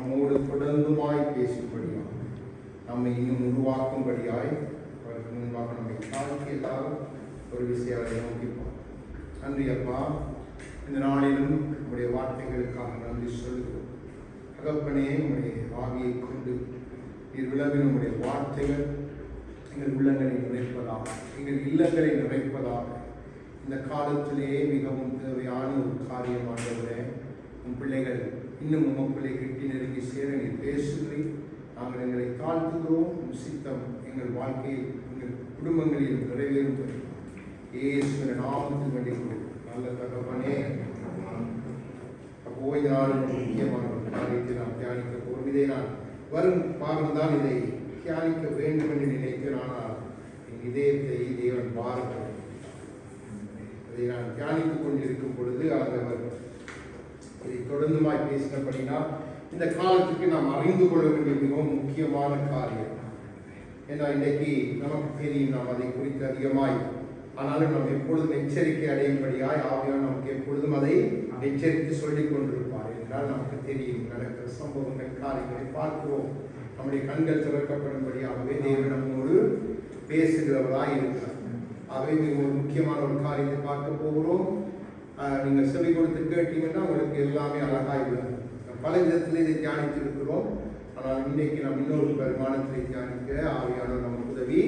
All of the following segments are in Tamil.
நம்மோடு தொடர்ந்துமாய் பேசும்படியாக நம்மை இன்னும் உருவாக்கும்படியாய் அவருக்கு முன்பாக நம்மை தாழ்த்தி எல்லாரும் ஒரு விஷயத்தை நோக்கிப்போம். நன்றி அப்பா, இந்த நாளிலும் உங்களுடைய வார்த்தைகளுக்காக நன்றி சொல்கிறோம். தகப்பனே, உங்களுடைய ஆவியை கொண்டு நீர் விளம்பின உங்களுடைய வார்த்தைகள் எங்கள் உள்ளங்களை நிறைப்பதாக, எங்கள் இல்லங்களை நிறைப்பதாக இந்த காலத்திலேயே மிகவும் தேவையான ஒரு காரியமானவரே. உன் பிள்ளைகள் இன்னும் உமக்குள்ளே கிட்டி நெருங்கி சேர நீர் பேசுகிறீர். நாங்கள் எங்களை தாழ்த்துகிறோம். உன் சித்தம் எங்கள் வாழ்க்கையில் எங்கள் குடும்பங்களில் நிறைவேறும் இயேசுவின் நாமத்தில் வேண்டிக் கொள்கிறோம். நல்ல தகப்பனே, அப்போ இந்த நாள் முக்கியமான ஒரு காரியத்தை நாம் தியானிக்க போகிறோம். இதை நான் வரும் பாகம் தான் இதை தியானிக்க வேண்டும் என்று நினைக்கிறேன். ஆனால் என் இதயத்தை தேவன் பாரப்படும். அதை நான் தியானித்துக் கொண்டிருக்கும் பொழுது அவர் இதை தொடர்ந்துமாய் பேசினபடினா இந்த காலத்துக்கு நாம் அறிந்து கொள்ள வேண்டிய மிகவும் முக்கியமான காரியம். ஏன்னா இன்றைக்கு நமக்கு தெரியும், நாம் அதை குறித்து அதிகமாய், ஆனாலும் நாம் எப்பொழுதும் எச்சரிக்கை அடையும்படியாய் ஆவியானவர் நமக்கு எப்பொழுதும் அதை எச்சரித்து சொல்லிக் கொண்டிருப்பார். என்றால் நமக்கு தெரியும் நடக்கிற சம்பவங்கள், காரியங்களை பார்க்கிறோம். நம்முடைய கண்கள் திறக்கப்படும்படியாகவே தேவன் நம்மோடு பேசுகிறவராய் இருக்கிறார். ஆகவே மிக ஒரு முக்கியமான ஒரு காரியத்தை பார்க்க போகிறோம். நீங்கள் செவி கொடுத்து கேட்டீங்கன்னா உங்களுக்கு எல்லாமே அழகாய் விடும். பல விதத்தில் இதை தியானித்திருக்கிறோம். ஆனால் இன்றைக்கு நாம் இன்னொரு பெருமானத்தை தியானிக்க ஆவியானவர் நமக்கு உதவி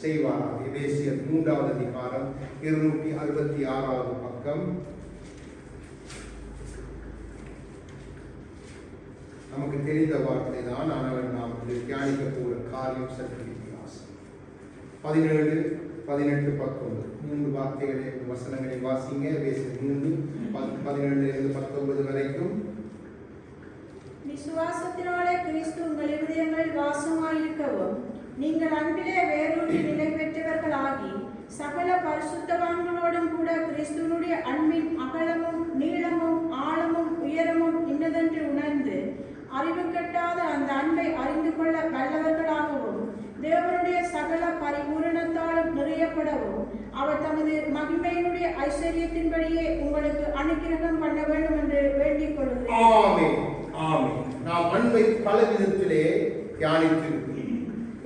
செய்வாராம். எபேசியர் 3வது அதிகாரம் 266வது பக்கம். நமக்கு தெரிந்த வார்த்தை தான், ஆனால் நாம் தியானிக்க போகிற காரியம் சற்று வித்தியாசம். 17, 18, 19 3 வார்த்தைகளை வசனங்களை வாசிங்க. எபேசியர் 3 17 19 வரைக்கும். விசுவாசத்தினாலே கிறிஸ்து உங்கள் இருதயங்களில் வாசமாயிருக்கவும் நீங்கள் அன்பிலே வேரூன்றி நிலை பெற்றவர்களாகி சகல பரிசுத்தவான்களோடும் கூட கிறிஸ்துவனுடைய அன்பின் அகலமும் நீளமும் ஆழமும் உயரமும் இன்னதென்று உணர்ந்து அறிவு கட்டாத அந்த அன்பை அறிந்து கொள்ள வல்லவர்களாகவும் தேவனுடைய சகல பரிபூரணத்தாலும் நிறையப்படவும் அவர் தமது மகிமையினுடைய ஐஸ்வர்யத்தின்படியே உங்களுக்கு அனுக்கிரகம் பண்ண வேண்டும் என்று வேண்டிக் கொள்கிறேன். நாம் அன்பை பல விதத்திலே தியானித்திருக்கிறோம்.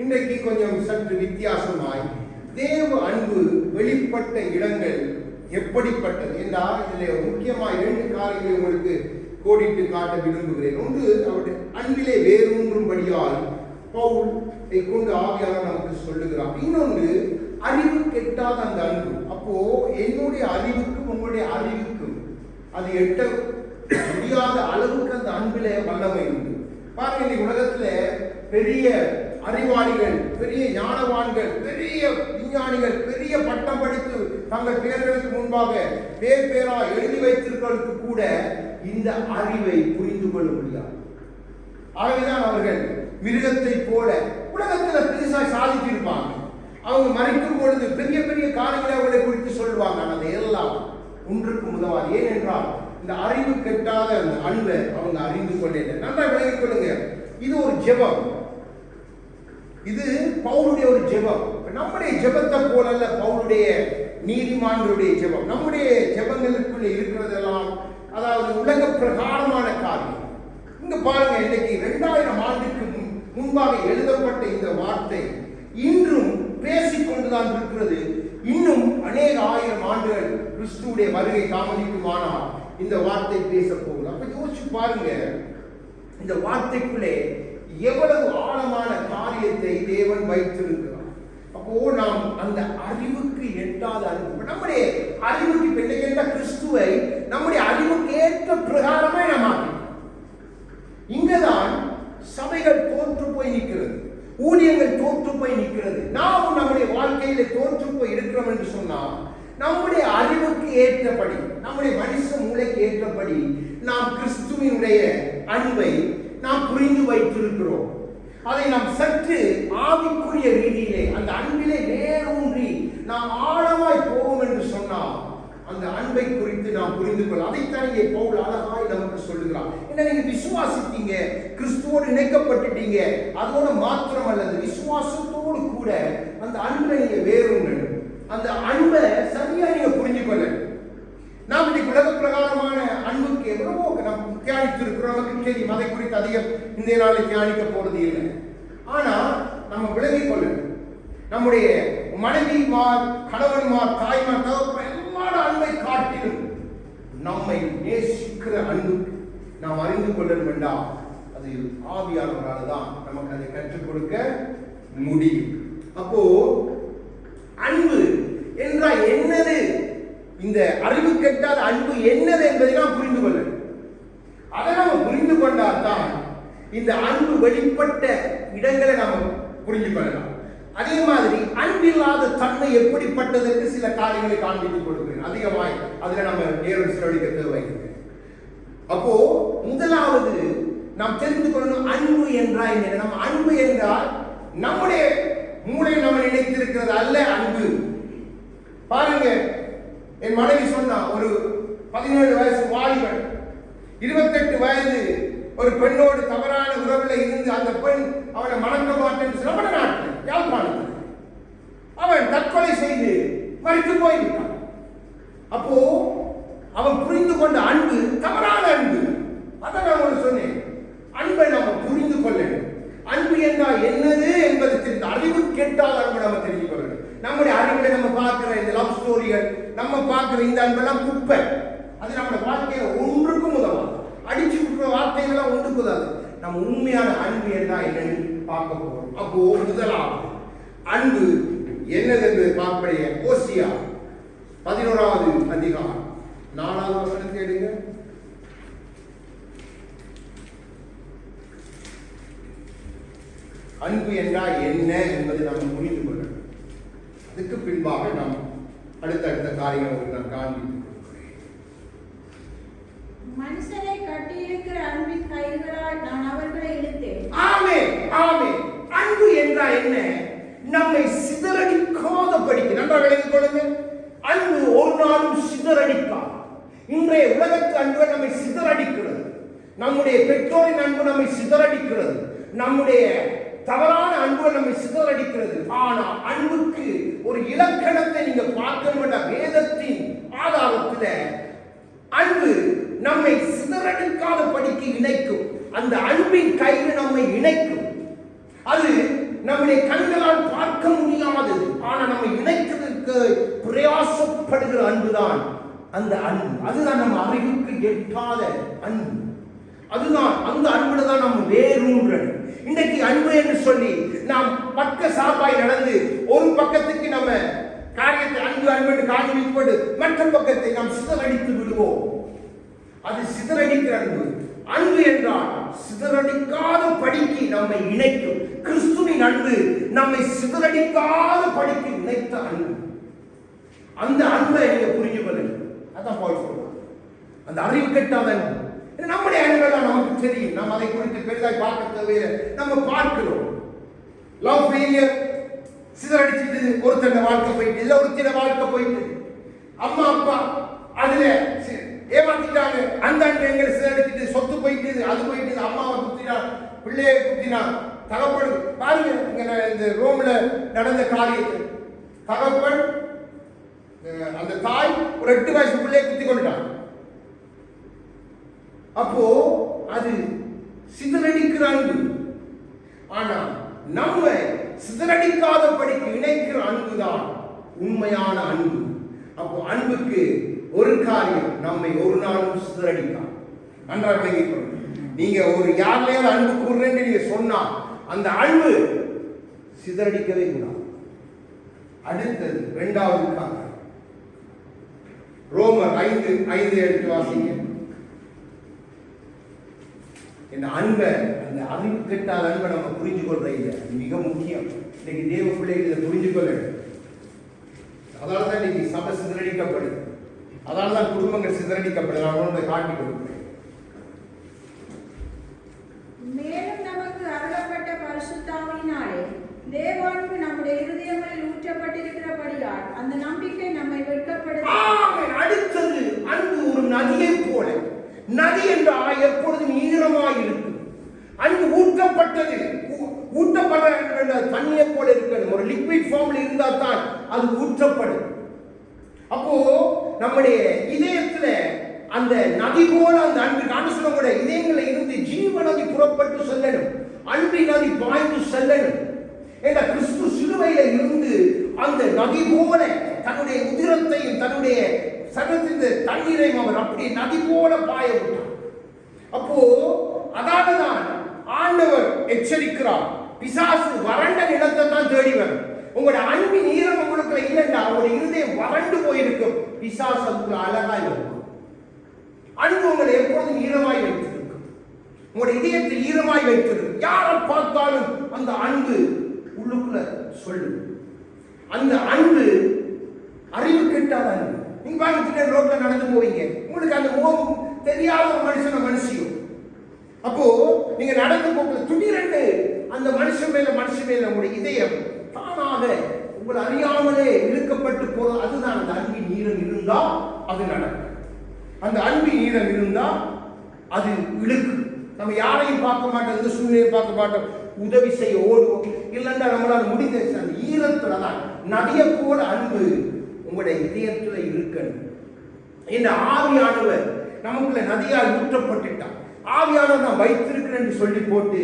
இன்றைக்கு கொஞ்சம் சற்று வித்தியாசமாய் தேவ அன்பு வெளிப்பட்ட இடங்கள் எப்படிப்பட்டது என்றால் இதில் முக்கியமாக 2 காரியங்களை உங்களுக்கு கோடிட்டு காட்ட விரும்புகிறேன். ஒன்று, அவருடைய அன்பிலே வேரூன்றும்படியால் பவுலை கொண்டு ஆவியானவர் நமக்கு சொல்லுகிறார். இன்னொன்று, அறிவு கெட்டாத அந்த அன்பு. அப்போ என்னுடைய அறிவுக்கும் உங்களுடைய அறிவுக்கும் அது எட்ட முடியாத அளவுக்கு அந்த அன்பிலே வல்லமை உண்டு. பாருங்க, இந்த உலகத்துல பெரிய அறிவாளிகள், பெரிய ஞானவான்கள், பெரிய விஞ்ஞானிகள், பெரிய பட்டம் படித்து தங்கள் பெயர்களுக்கு முன்பாக பேர் பேரா எழுதி வைத்திருப்பதற்கு கூட இந்த அறிவை புரிந்து கொள்ள முடியாது. ஆகவேதான் அவர்கள் மிருகத்தை போல உலகத்துல பெருசா சாதித்திருப்பாங்க. அவங்க மறைக்கும் பொழுது பெரிய பெரிய காரியங்களை அவர்களை குறித்து சொல்லுவாங்க. ஆனால் எல்லாம் ஒன்றுக்கு உதவாது. ஏனென்றால் இந்த அறிவு கெட்டாத அந்த அன்பை அவங்க அறிந்து கொள்ளே. நல்லா விளங்கிக் கொள்ளுங்க, இது ஒரு ஜெபம். இது பவுலுடைய ஒரு ஜெபம். நம்முடைய ஜெபத்தை போலல்ல பவுலுடைய நீதிமான்களுடைய ஜெபம். நம்முடைய ஜெபங்களுக்குள்ள இருக்கிறதெல்லாம் அதாவது உலக பிரகாரமான காரியம். இங்க பாருங்க, இன்னைக்கு 2000 ஆண்டுக்கு முன்பாக எழுதப்பட்ட இந்த வார்த்தை இன்றும் பேசிக்கொண்டுதான் இருக்கிறது. இன்னும் அநேக 1000 ஆண்டுகள் கிறிஸ்துவுடைய வருகை தாமதிக்குமானால் இந்த வார்த்தை பேச போகுது. அப்ப யோசிச்சு பாருங்க, இந்த வார்த்தைக்குள்ளே எவ்வளவு ஆழமான காரியத்தை தேவன் வைத்திருக்கிறார். அப்போ நாம் அந்த அறிவுக்கு எட்டாத அன்பு, நம்முடைய அறிவுக்கு பெண்ணுகின்ற கிறிஸ்துவை நம்முடைய அறிவுக்கு ஏற்ற பிரகாரமே நாம் இங்கதான் சபைகள் தோற்று போய் நிற்கிறது, ஊழியங்கள் தோற்று போய் நிற்கிறது. நாம் நம்முடைய வாழ்க்கையில தோற்று போய் இருக்கிறோம் என்று சொன்னால் நம்முடைய அறிவுக்கு ஏற்றபடி, நம்முடைய மனுஷ மூளைக்கு ஏற்றபடி நாம் கிறிஸ்துவினுடைய அன்பை நாம் புரிந்து வைத்திருக்கிறோம். அதை நாம் சற்று ஆவிக்குரிய ரீதியிலே அந்த அன்பிலே வேரூன்றி நாம் ஆழமாய் போவோம் என்று சொன்னால் அந்த அன்பை குறித்து நாம் புரிந்து கொள்ள. அதைத்தான் இங்கே பவுல் அழகாய் நமக்கு சொல்லுகிறார். என்ன, நீங்க விசுவாசித்தீங்க, கிறிஸ்துவோடு இணைக்கப்பட்டுட்டீங்க, அதோட மாத்திரம் அல்லது விசுவாசத்தோடு கூட அந்த அன்பை நீங்க வேரூன்றணும். அந்த அன்பை சரியா நீங்க புரிஞ்சு கொள்ள. நாம் இன்னைக்கு உலக பிரகாரமான அன்புக்கு எவ்வளவோ நாம் தியானித்திருக்கிறோம், நமக்கு தெரியும். அதை குறித்து அதிகம் இந்த நாளில் தியானிக்க போறது இல்லை. ஆனா நம்ம விளங்கிக் கொள்ளணும், நம்முடைய மனைவிமார், கணவன்மார், தாய்மார், தகப்பன் எல்லாரோட அன்பை காட்டிலும் நம்மை நேசிக்கிற அன்பு நாம் அறிந்து கொள்ளணும் என்றால் அது ஆவியானவரால் தான் நமக்கு அதை கற்றுக் கொடுக்க முடியும். அப்போ அன்பு என்றால் என்னது, இந்த அறிவு கெட்டாத அன்பு என்னது என்பதை நாம் புரிந்து கொள்ளணும். அதை நாம் புரிந்து கொண்டால் தான் இந்த அன்பு வெளிப்பட்ட இடங்களை நாம் புரிந்து கொள்ளலாம். அதே மாதிரி அன்பில்லாத தன்மை எப்படிப்பட்டதற்கு சில காரியங்களை காண்பித்துக் கொடுக்கிறேன். அதிகமாய் அதுல நம்ம நேரம் செலவழிக்க தேவையில்லை. அப்போ முதலாவது நாம் தெரிந்து கொள்ளணும், அன்பு என்றால் என்ன. நம்ம அன்பு என்றால் நம்முடைய மூளையில் நம்ம நினைத்திருக்கிறது அல்ல அன்பு. பாருங்க, என் மனைவி சொன்னா, ஒரு 17 வயசு வாலிபன் 28 வயது ஒரு பெண்ணோடு தவறான உறவில் இருந்து அந்த பெண் அவனை மணக்க மாட்டேன்னு நம்ம நாட்டில் யாழ்ப்பாணத்தில் அவன் தற்கொலை செய்து மறித்து போய்விட்டான். அப்போ அவன் புரிந்து கொண்ட அன்பு தவறான அன்பு. அதை நான் சொன்னேன், அன்பை நம்ம புரிந்து கொள்ளணும். அன்பு என்றால் என்னது என்பது தெரிந்து, அறிவு கேட்டால் அன்பு நம்ம தெரிந்து கொள்ளணும். நம்முடைய அறிவுகளை நம்ம பார்க்கிற இந்த லவ் ஸ்டோரிகள், நம்ம பார்க்கிற இந்த அன்பெல்லாம் குப்பை. அது நம்முடைய வாழ்க்கையில ஒன்றுக்கும் உதவாது. அடிச்சு விட்டுற வார்த்தைகள்லாம் ஒன்றுக்கு உதவாது. நம்ம உண்மையான அன்பு என்றால் என்னன்னு பார்க்க போறோம். அப்போ முதலாவது அன்பு என்னது என்பது பார்ப்படைய ஓசியா 11வது அதிகாரம் 4வது வசனத்தை எடுங்க. அன்பு என்றால் என்ன என்பதை நாம் புரிந்து கொள்ளணும். அதுக்கு பின்பாக நாம் அடுத்தடுத்த காரியங்களை நான் காண்பித்து மனுஷனை கட்டியிருக்கிற அன்பின் கயிறுகளால் நான் அவர்களை இழுத்தேன். ஆமென், ஆமென். அன்பு என்றால் என்ன? நம்மை சிதறடிக்காதபடிக்கு நன்றாக விளங்கிக் கொள்ளுங்க. அன்பு ஒரு நாளும் சிதறடிக்காது. இன்றைய உலகத்து அன்பு நம்மை சிதறடிக்கிறது. நம்முடைய பெற்றோரின் அன்பு நம்மை சிதறடிக்கிறது. நம்முடைய தவறான அன்பு நம்மை சிதறடிக்கிறது. ஆனா அன்புக்கு ஒரு இலக்கணத்தை நீங்க பார்க்க வேதத்தின் ஆதாரத்தில் அன்பு நம்மை சிதறடிக்காத படிக்கு இணைக்கும். அந்த அன்பின் கயிறு நம்மை இணைக்கும். அது நம்முடைய கண்களால் பார்க்க முடியாதது, ஆனா நம்மை இணைக்கிறதுக்கு பிரயாசப்படுகிற அன்புதான் அந்த அன்பு. அதுதான் நம்ம அறிவுக்கு எட்டாத அன்பு. அதுதான் அந்த அன்புல தான் நம்ம வேறூன்றோம். இன்னைக்கு அன்பு என்று சொல்லி நாம் பக்க சாப்பாய் நடந்து ஒரு பக்கத்துக்கு நம்ம காரியத்தை அன்பு அன்பு என்று காண்பிப்பது, மற்ற பக்கத்தை நாம் சிதறடித்து விடுவோம். அது சிதறடிக்கிற அன்பு. அன்பு என்றால் சிதறடிக்காத படிக்கு நம்மை இணைக்கும். கிறிஸ்துவின் அன்பு நம்மை சிதறடிக்காத படிக்கு இணைத்த அன்பு. அந்த அன்பை நீங்க புரிஞ்சு கொள்ளுங்க. அதான் பவுல் சொல்றார், அந்த அறிவு கெட்டாத அன்பு. நம்முடைய அன்பெல்லாம் நமக்கு தெரியும். நாம் அதை குறித்து பெரிதாய் பார்க்க தேவையில்லை. நம்ம பார்க்கிறோம். லவ் ஃபெயிலியர் சிதறடிச்சிட்டு ஒருத்தன வாழ்க்கை போயிட்டு, இல்லை ஒருத்தன வாழ்க்கை போயிட்டு, அம்மா அப்பா அதுல ஏமாத்திட்டாங்க. அந்த அன்பு எங்களை சிதறடிச்சிட்டு, சொத்து போயிட்டு, அது போயிட்டு, அம்மாவை குத்தினா, பிள்ளையை குத்தினா, தகப்பன் பாருங்க. இங்க இந்த ரோம்ல நடந்த காரியத்தை, தகப்பன் அந்த தாய் ஒரு 8 வயசு பிள்ளையை குத்தி கொண்டுட்டான். அப்போ அது சிதறடிக்கிற அன்பு. ஆனா நம்ம சிதறடிக்காதபடிக்கு இணைக்கிற அன்புதான் உண்மையான அன்பு. அப்போ அன்புக்கு ஒரு காரியம், நம்மை ஒரு நாளும் சிதறடிக்காது. நன்றாக விளங்கிக் கொள்ளுங்க. நீங்க ஒரு யாரிலேயாவது அன்பு கூறுறேன்னு நீங்க சொன்னா அந்த அன்பு சிதறடிக்கவே கூடாது. அடுத்தது 2வது காரியம், ரோமர் 5:5 எடுத்து வாசிங்க. இந்த அன்பை, அந்த அறிவு கெட்டாத அன்பை நம்ம புரிஞ்சு கொள்றது இல்லை, மிக முக்கியம். இன்னைக்கு தேவ பிள்ளைகள் இதை புரிஞ்சு கொள்ள. அதனால தான் இன்னைக்கு சபை சிதறடிக்கப்படுது. அதனால தான் குடும்பங்கள் சிதறடிக்கப்படுது. நான் உங்களை காட்டி கொடுக்கிறேன். மேலும் நமக்கு அருளப்பட்ட பரிசுத்த ஆவியினாலே தேவான்பு நம்முடைய இருதயங்களில் ஊற்றப்பட்டிருக்கிறபடியால் அந்த நம்பிக்கை நம்மை வெட்கப்படுத்தும். அடுத்தது அன்பு ஒரு நதியை போல. நதி என்றால் எப்பொழுதும் ஈரமாய் இருக்கும். அன்பு ஊற்றப்பட்டது, ஊற்றப்படுற தண்ணியை போல இருக்கணும். ஒரு லிக்விட் ஃபார்ம்ல இருந்தால் தான் அது ஊற்றப்படும். அப்போ நம்முடைய இதயத்துல அந்த நதி போல அந்த அன்பு காண்டு சொல்ல கூட இதயங்களை இருந்து ஜீவ நதி புறப்பட்டு செல்லணும், அன்பின் நதி பாய்ந்து செல்லணும். ஏன்னா கிறிஸ்து சிலுவையில இருந்து அந்த நதி போல தன்னுடைய உதிரத்தையும் தன்னுடைய சகத்தின் தண்ணீரையும் அவர் அப்படி நதி போல பாய விட்டார். அப்போ அதாவதுதான் ஆண்டவர் எச்சரிக்கிறார், பிசாசு வறண்ட நிலத்தை தான் தேடி வரும். உங்களோட அன்பின் ஈரம் உங்களுக்கு இல்லைன்னா உங்களுடைய இருதயம் வறண்டு போயிருக்கும். பிசாசு அதுக்கு அழகாய் வரும். அன்பு உங்களை எப்பொழுதும் ஈரமாய் வைத்திருக்கும், உங்களுடைய இதயத்தை ஈரமாய் வைத்திருக்கும். யாரை பார்த்தாலும் அந்த அன்பு உள்ளுக்குள்ள சொல்லு. அந்த அன்பு அறிவு கெட்டாத அன்பு. நீங்க வாங்கிட்டு ரோட்ல நடந்து போவீங்க, உங்களுக்கு அந்த முகம் தெரியாத ஒரு மனுஷியும் அப்போ நீங்க நடந்து போக திடீரென்று அந்த மனுஷன் மேல உங்களுடைய இதயம் தானாக உங்களை அறியாமலே இழுக்கப்பட்டு போறது. அதுதான் அந்த அன்பின் ஈரம் இருந்தா அது நடக்கும். அந்த அன்பின் ஈரம் இருந்தா அது இழுக்கு. நம்ம யாரையும் பார்க்க மாட்டோம், எந்த சூழ்நிலையை பார்க்க மாட்டோம், உதவி செய்ய ஓடுவோம். இல்லைன்னா நம்மளால் முடிந்த அந்த ஈரத்துல தான் நதியை போல அன்பு உங்களுடைய இதயத்துல இருக்கணும். இந்த ஆவியானவர் நமக்குள்ள நதியால் ஊற்றப்பட்டுட்டான். ஆவியானவர் நான் வைத்திருக்கிறேன் என்று சொல்லி போட்டு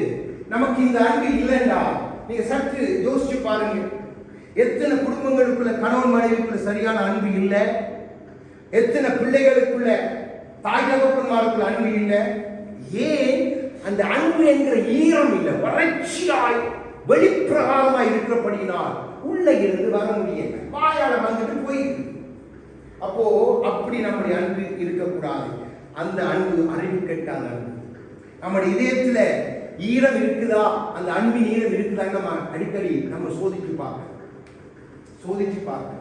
நமக்கு இந்த அன்பு இல்லைண்டா நீங்க சற்று யோசிச்சு பாருங்க. எத்தனை குடும்பங்களுக்குள்ள கணவன் மனைவிக்குள்ள சரியான அன்பு இல்லை, எத்தனை பிள்ளைகளுக்குள்ள தாய் தகப்பன்மாருக்குள்ள அன்பு இல்லை. ஏன்? அந்த அன்பு என்கிற ஈரம் இல்லை, வறட்சியாய் வெளிப்பிரகாரமாய் இருக்கிறபடினால் உள்ள இருந்து வர முடியல, வாயால வந்துட்டு போயிருக்கு. அப்போ அப்படி நம்முடைய அன்பு இருக்கக்கூடாது. அந்த அன்பு அறிவு கெட்டாத அன்பு. நம்முடைய இதயத்துல ஈரம் இருக்குதா, அந்த அன்பின் ஈரம் இருக்குதா நம்ம அடிக்கடி நம்ம சோதிச்சு பார்க்க.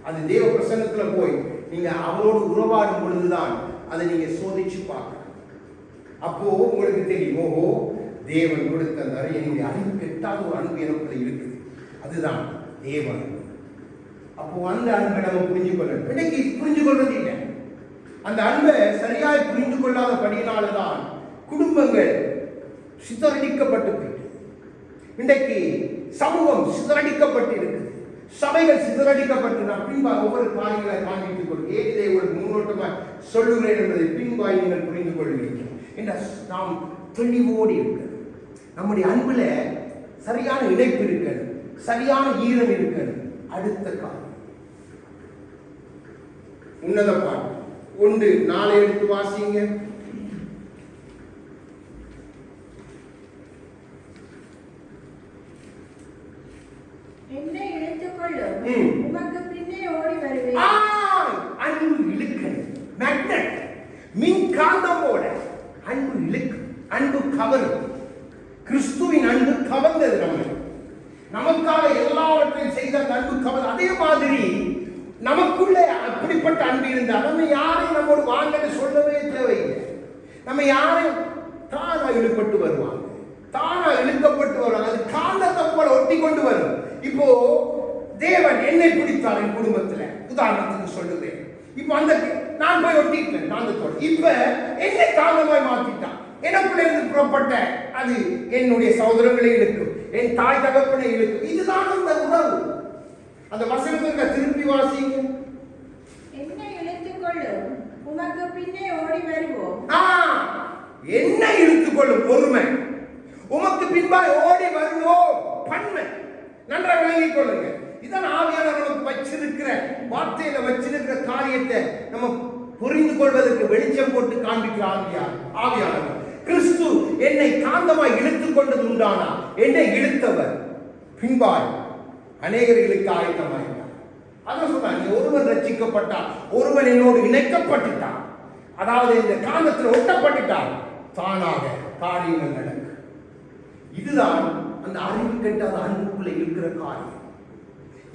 அது தேவ பிரசன்னத்துல போய் நீங்க அவரோடு உறவாடும் பொழுதுதான் அதை நீங்க சோதிச்சு பார்க்க. அப்போ உங்களுக்கு தெரியும், ஓஹோ தேவன் கொடுத்த அந்த என்னுடைய அறிவு கெட்டாத ஒரு அன்பு எனக்குள்ள இருக்குது, அதுதான் தேவ அன்பு. அப்போ அந்த அன்பை நம்ம புரிஞ்சு கொள்ளணும். இன்னைக்கு புரிஞ்சு கொள்வது இல்லை. அந்த அன்பை சரியாய் புரிந்து கொள்ளாதபடியினால்தான் குடும்பங்கள் சிதறடிக்கப்பட்டு போயிட்டு, இன்றைக்கு சமூகம் சிதறடிக்கப்பட்டு இருக்குது, சபைகள் சிதறடிக்கப்பட்டு. நான் பின்பாக ஒவ்வொரு காரியங்களை காண்பித்துக் கொள்ளும் ஏதை ஒரு முன்னோட்டமாக சொல்லுகிறேன் என்பதை பின்பாய் நீங்கள் புரிந்து கொள்வீர்கள். என்ற நாம் தெளிவோடு இருக்கிறது. நம்முடைய அன்புல சரியான இணைப்பு இருக்கிறது, சரியான ஈரம் இருக்கிறது. அடுத்த காலம் உன்னத பாட்டு 1:4 எடுத்து வாசிங்க. என்னை இழுத்துக் கொள்ளும், உமக்கு பின்னே ஓடி வருவேன். அன்பு இழுக்கிறது, மேக்னெட், மின்காந்தமோட அன்பு இழுக்கு, அன்பு கவரும். கிறிஸ்துவின் அன்பு கவர்ந்தது நமக்காக எல்லாவற்றையும் செய்த அன்பு கவர். அதே மாதிரி நமக்குள்ள அப்படிப்பட்ட அன்பு இருந்தால் நம்ம யாரையும் நம்மோடு வாங்கன்னு சொல்லவே தேவையில்லை. நம்ம யாரையும் தானா இழுக்கப்பட்டு வருவாங்க, தானா இழுக்கப்பட்டு வருவாங்க. அது காந்தத்தை போல ஒட்டி கொண்டு வரும். இப்போ தேவன் என்னை பிடித்தார் என் குடும்பத்துல, உதாரணத்துக்கு சொல்லுவேன். இப்போ அந்த நான் போய் ஒட்டிட்டேன் காந்தத்தோடு, இப்ப என்னை காந்தமாய் மாற்றிட்டான். எனக்குள்ள இருந்து புறப்பட்ட அது என்னுடைய சகோதரங்களை இழுக்கும், என் தாய் தகப்பனை இழுக்கும். இதுதான் அந்த உணர்வு. அந்த வசனத்திற்கு திருப்பி வாசிங்க. என்னை இழுத்துக் கொள்ளும், உமக்கு பின்னே ஓடி வருவோம். என்னை இழுத்துக் கொள்ளும் பொறுமை, உமக்கு பின்பாய் ஓடி வருவோம் பன்மை. நன்றாக விளங்கிக் கொள்ளுங்க. இதான் ஆவியானவர் நமக்கு வச்சிருக்கிற வார்த்தையில வச்சிருக்கிற காரியத்தை நம்ம புரிந்து கொள்வதற்கு வெளிச்சம் போட்டு காண்பிக்கிற ஆவியானவர். கிறிஸ்து என்னை காந்தமாய் இழுத்துக் கொண்டது உண்டானா, என்னை இழுத்தவர் பின்பாய் அநேகர்களுக்கு ஆயத்தமாயிட்டார். அதான் சொல்றாங்க, ஒருவன் ரட்சிக்கப்பட்டார், ஒருவன் என்னோடு இணைக்கப்பட்டுட்டார், அதாவது இந்த காந்தத்தில் ஒட்டப்பட்டுட்டார், தானாக காரியங்கள் நடக்கும். இதுதான் அந்த அறிவு கெட்டாத அன்புக்குள்ள இருக்கிற காரியம்.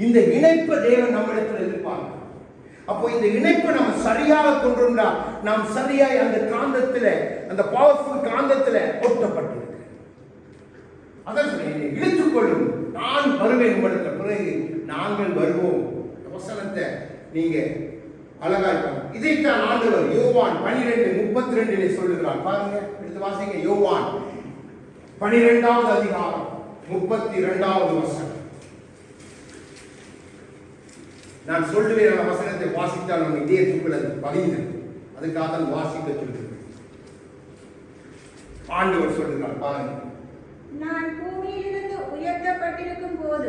இந்த இணைப்பை தேவன் நம்மிடத்தில் எதிர்பார்க்கிறார். அப்போ இந்த இணைப்பை நம்ம சரியாக கொண்டிருந்தா நாம் சரியாய் அந்த காந்தத்துல, அந்த பவர்ஃபுல் காந்தத்துல ஒட்டப்பட்டிருக்கு. அதான் சொல்றேன், இழுத்துக்கொள்ளும், நான் வருவேன் உங்களிடத்துல, பிறகு நாங்கள் வருவோம். வசனத்தை நீங்க அழகாய் பாருங்க. இதைத்தான் ஆண்டவர் யோவான் 12:32 சொல்லுகிறார். பாருங்க, எடுத்து வாசிங்க. யோவான் 12வது அதிகாரம் 32வது வசனம். நான் சொல்லுவேன், வசனத்தை வாசித்தால் நம்ம இதயத்துக்குள் அது பதிந்தது. அதுக்காக தான் வாசிக்க சொல்லுங்கள். ஆண்டவர் சொல்லுகிறார் பாருங்க, நான் பூமியிலிருந்து உயர்த்தப்பட்டிருக்கும் போது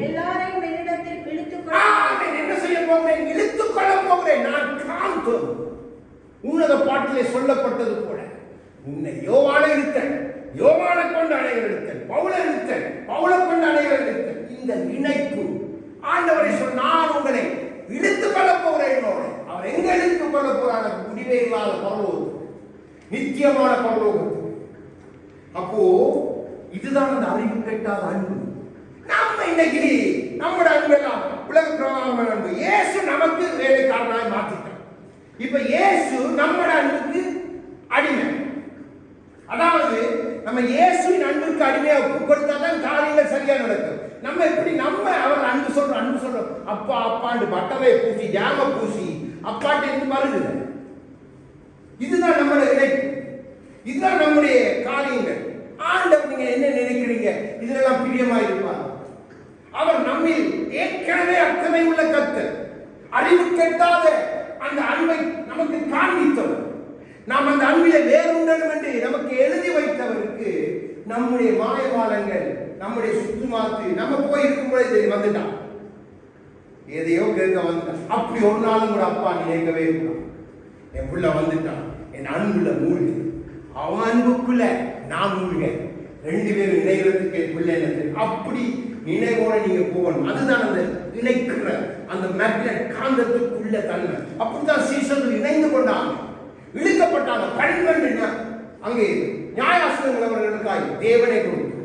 எல்லாரையும் என்னிடத்தில் இழுத்துக் என்ன செய்ய போகிறேன்? இழுத்துக் கொள்ள போகிறேன். நான் காந்தம். உன்னத பாட்டிலே சொல்லப்பட்டது போல உன்னை யோவானை இழுத்தேன், யோவானை கொண்டு அனைவர் இழுத்தேன், பவுலை இழுத்தேன், பவுலை கொண்டு அனைவர் இழுத்தேன். இந்த இணைப்பு ஆண்டவரை சொன்ன, நான் உங்களை இழுத்துக் கொள்ள போகிறேன். அவர் எங்க இழுத்துக் கொள்ள போறாங்க? முடிவே இல்லாத பரலோகம், நித்தியமான பரலோகம். அப்போ இதுதான் அந்த அறிவு கெட்டாத அன்பு. நம்ம இன்னைக்கு நம்முடைய அன்பெல்லாம் உலக பிரகாரமான அன்பு. இயேசு நமக்கு வேலைக்காரனாய் மாற்றிட்டார். இப்ப இயேசு நம்முடைய அன்புக்கு அடிமை. அதாவது நம்ம இயேசுவின் அன்புக்கு அடிமையா ஒப்பு கொடுத்தாதான் காரியங்கள் சரியா நடக்கும். நம்ம எப்படி அவர் அன்பு சொல்றோம் அப்பா அப்பாண்டு பட்டரை பூசி ஜாம பூசி அப்பாட்டு இருந்து மருது. இதுதான் நம்முடைய இணைப்பு, இதுதான் நம்முடைய காரியங்கள். ஆண்டவர் நீங்க என்ன நினைக்கிறீங்க? இதெல்லாம் பிரியமா இருப்பார். அவர் நம்மில் ஏற்கனவே அக்கறை உள்ள கர்த்தர், அறிவு கெட்டாத அந்த அன்பை நமக்கு காண்பித்தவர், நாம் அந்த அன்பிலே வேறுண்டனும் என்று நமக்கு எழுதி வைத்தவருக்கு நம்முடைய மாயமாலங்கள், நம்முடைய சுற்றுமாத்து நம்ம போய் இருக்கும் பொழுது வந்துட்டான், எதையோ கேட்க வந்துட்டான். அப்படி ஒரு நாளும் கூட அப்பா நினைக்கவே இருக்கான். என் புள்ள வந்துட்டான், என் அன்புல மூழ்கி, அவன் அன்புக்குள்ள நான் மூழ்க, ரெண்டு பேரும் இணைகிறதுக்கு என் பிள்ளை என்னது. அப்படி நினைவோட நீங்க போகணும். அதுதான் அந்த இணைக்கிற அந்த மேக்னெட் காந்தத்துக்குள்ள தன்மை. அப்படித்தான் சீசர்கள் இணைந்து கொண்டாங்க, இழுக்கப்பட்டாங்க. பன்னிரண்டு அங்கே நியாயாசனங்கள் அவர்களுக்காய் தேவனை கொடுத்து.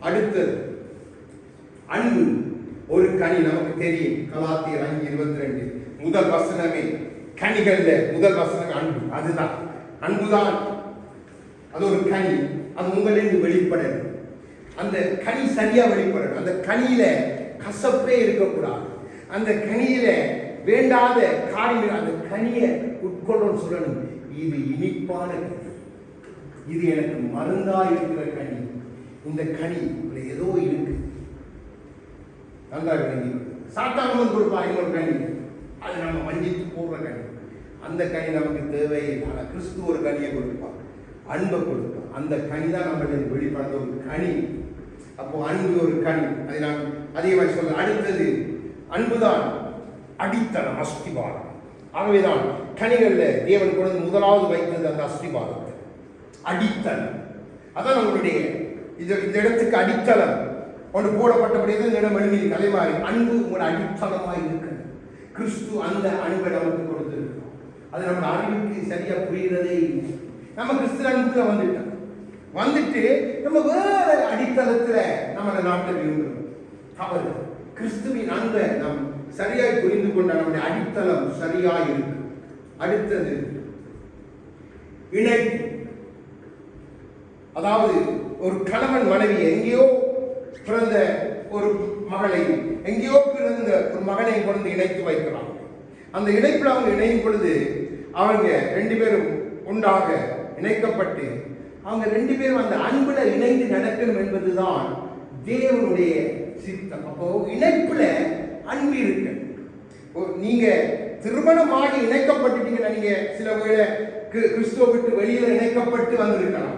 அடுத்தது அன்பு ஒரு கனி. நமக்கு தெரியும், கலாத்தியர் 5:22 முதல் வசனமே கனிகள்ல முதல் வசனம் அன்பு. அதுதான் அன்புதான், அது ஒரு கனி. அது உங்களிலிருந்து வெளிப்படணும். அந்த கனி சரியா வெளிப்படணும். அந்த கனியில கசப்பே இருக்கக்கூடாது. அந்த கனியில வேண்டாத காரியங்கள், அந்த கனியை உட்கொள்ளணும் சொல்லணும். இது இனிப்பான கனி, இது எனக்கு மருந்தா இருக்கிற கனி. இந்த கனி ஏதோ இருக்கு, நன்றாக கனி. சாத்தானும் கொடுப்பா இன்னொரு கனி, அது நம்ம வஞ்சித்து போடுற கனி. அந்த கனி நமக்கு தேவையில்லை. ஆனால் கிறிஸ்து ஒரு கனியை கொடுப்பார், அன்பை கொடுப்பார். அந்த கனி தான் நம்மளுடைய வெளிப்படுத்த ஒரு கனி. அப்போ அன்பு ஒரு கனி. அதை நான் அதிகமாக சொல்ல. அடுத்தது அன்புதான் அடித்தளம், அஸ்திபாரம். ஆகவேதான் கனிகள்ல தேவன் கொண்டு முதலாவது வைத்தது அந்த அஸ்திபாரத்தை, அடித்தளம். அதான் நம்மளுடைய இந்த இடத்துக்கு அடித்தளம் ஒன்று போடப்பட்டபடியே இந்த இடம் எழுதி தலைமாறி. அன்பு உங்களோட அடித்தளமாக இருக்கு. கிறிஸ்து அந்த அன்பை நமக்கு கொடுத்திருக்கிறோம். அது நம்ம அறிவுக்கு சரியா புரிகிறதே இல்லை. நம்ம கிறிஸ்து அன்புல வந்துட்டு நம்ம வேற அடித்தளத்துல நம்ம நாட்டை விரும்புகிறோம். அவர் கிறிஸ்துவின் அன்பை நாம் சரியாய் புரிந்து கொண்ட நம்முடைய அடித்தளம் சரியாய் இருக்கு. அடுத்தது இணைப்பு. அதாவது ஒரு கணவன் மனைவி எங்கேயோ பிறந்த ஒரு மகளை, எங்கேயோ பிறந்த ஒரு மகனை கொண்டு இணைத்து வைக்கிறாங்க. அந்த இணைப்பில் அவங்க இணையும் பொழுது அவங்க ரெண்டு பேரும் உண்டாக இணைக்கப்பட்டு அவங்க ரெண்டு பேரும் அந்த அன்புல இணைந்து நடக்கணும் என்பதுதான் தேவனுடைய சித்தம். அப்போ இணைப்புல அன்பு இருக்கு. நீங்க திருமணமாகி இணைக்கப்பட்டுட்டீங்கன்னா, நீங்க சில வேளை கிறிஸ்துவ விட்டு வெளியில இணைக்கப்பட்டு வந்திருக்கலாம்.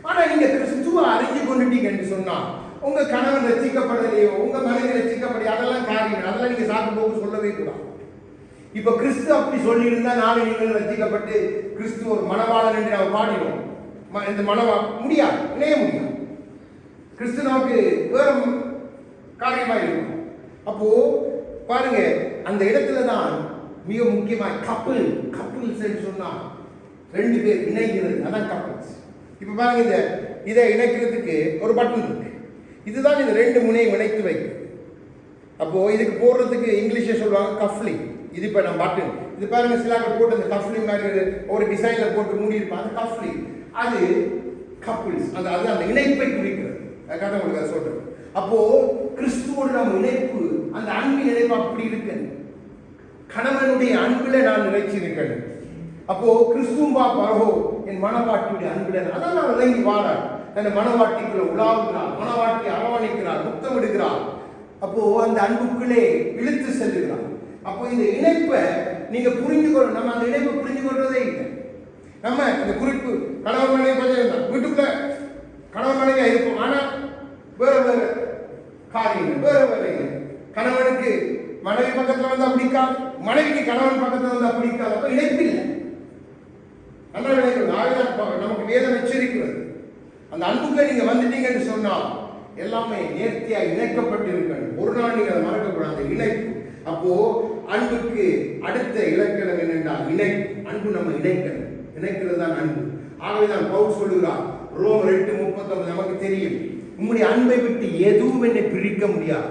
ஆனா நீங்க கிறிஸ்துவ அறிஞ்சு கொண்டுட்டீங்கன்னு சொன்னா உங்க கணவன் ரசிக்கப்படலையோ, உங்க மனைவி ரசிக்கப்படையோ, அதெல்லாம் காரியம். அதெல்லாம் நீங்க சாப்பிட்டு போக சொல்லவே கூடாது. இப்ப கிறிஸ்து அப்படி சொல்லி இருந்தா நாளை நீங்கள் ரசிக்கப்பட்டு கிறிஸ்து ஒரு மணவாளன் என்று நம்ம பாடினோம். இந்த மனவா முடியாது, இணைய முடியாது. கிறிஸ்து நமக்கு வேற காரியமா இருக்கும். அப்போ பாருங்க, அந்த இடத்துல தான் மிக முக்கியமாக கப்பிள்ஸ் சொன்னா ரெண்டு பேர் இணைகிறது, அதான் கப்பிள்ஸ். இப்ப பாருங்க, இதை இணைக்கிறதுக்கு ஒரு பட்டன் இருக்கு. இதுதான் இந்த ரெண்டு முனையும் இணைத்து வைக்கும். அப்போ இதுக்கு போடுறதுக்கு இங்கிலீஷ்ல சொல்லுவாங்க கஃப்லிங். இது இப்ப நம்ம பட்டன். இது பாருங்க, சிலாக்கள் போட்டு அந்த கஃப்லிங் மாதிரி ஒரு டிசைன்ல போட்டு மூடி இருப்பாங்க. அந்த கஃப்லிங் அது கப்பிள்ஸ், அது அந்த இணைப்பை குறிக்கிறது. அதுக்காக உங்களுக்கு அதை சொல்றேன். அப்போ கிறிஸ்துவோட நம்ம இணைப்பு, அந்த அன்பின் இணைப்பு அப்படி இருக்கு. கணவனுடைய அன்புல நான் நினைச்சு இருக்கேன். அப்போ கிறிஸ்துவா பரவோ என் மனவாட்டியுடைய அன்புல, அதான் நான் இறங்கி வாரார். தன் மனவாட்டிக்குள்ள உலாவுகிறார், மனவாட்டி அரவணைக்கிறார், முத்தமிடுகிறார். அப்போ அந்த அன்புக்குள்ளே இழுத்து செல்லுகிறார். அப்போ இந்த இணைப்பை நீங்க புரிஞ்சு கொள்ள, நம்ம அந்த இணைப்பை புரிஞ்சு கொள்றதே இல்லை. நம்ம இந்த குறிப்பு கணவன் மனைவி கொஞ்சம் வீட்டுக்குள்ள கணவன் மனைவியா இருப்போம், ஆனா வேற வேற காரியங்கள், வேற வேற. கணவனுக்கு மனைவி பக்கத்துல வந்தா பிடிக்காது, மனைவிக்கு கணவன் பக்கத்துல வந்தா பிடிக்காது. அப்ப இணைப்பு இல்லை. நல்ல விளைவுகள் நமக்கு வேதம் எச்சரிக்கிறது. அந்த அன்புக்கு நீங்க வந்துட்டீங்கன்னு சொன்னால் எல்லாமே நேர்த்தியா இணைக்கப்பட்டு இருக்கணும். ஒரு நாள் நீங்க அதை மறக்கக்கூடாது, இணைப்பு. அப்போ அன்புக்கு அடுத்த இலக்கணம் என்னென்றால் இணைப்பு. அன்பு நம்ம இணைக்கணும், இணைக்கிறது தான் அன்பு. ஆகவேதான் பவுல் சொல்லுகிறார் ரோமர் 8:39, நமக்கு தெரியும், உங்களுடைய அன்பை விட்டு எதுவும் என்னை பிரிக்க முடியாது.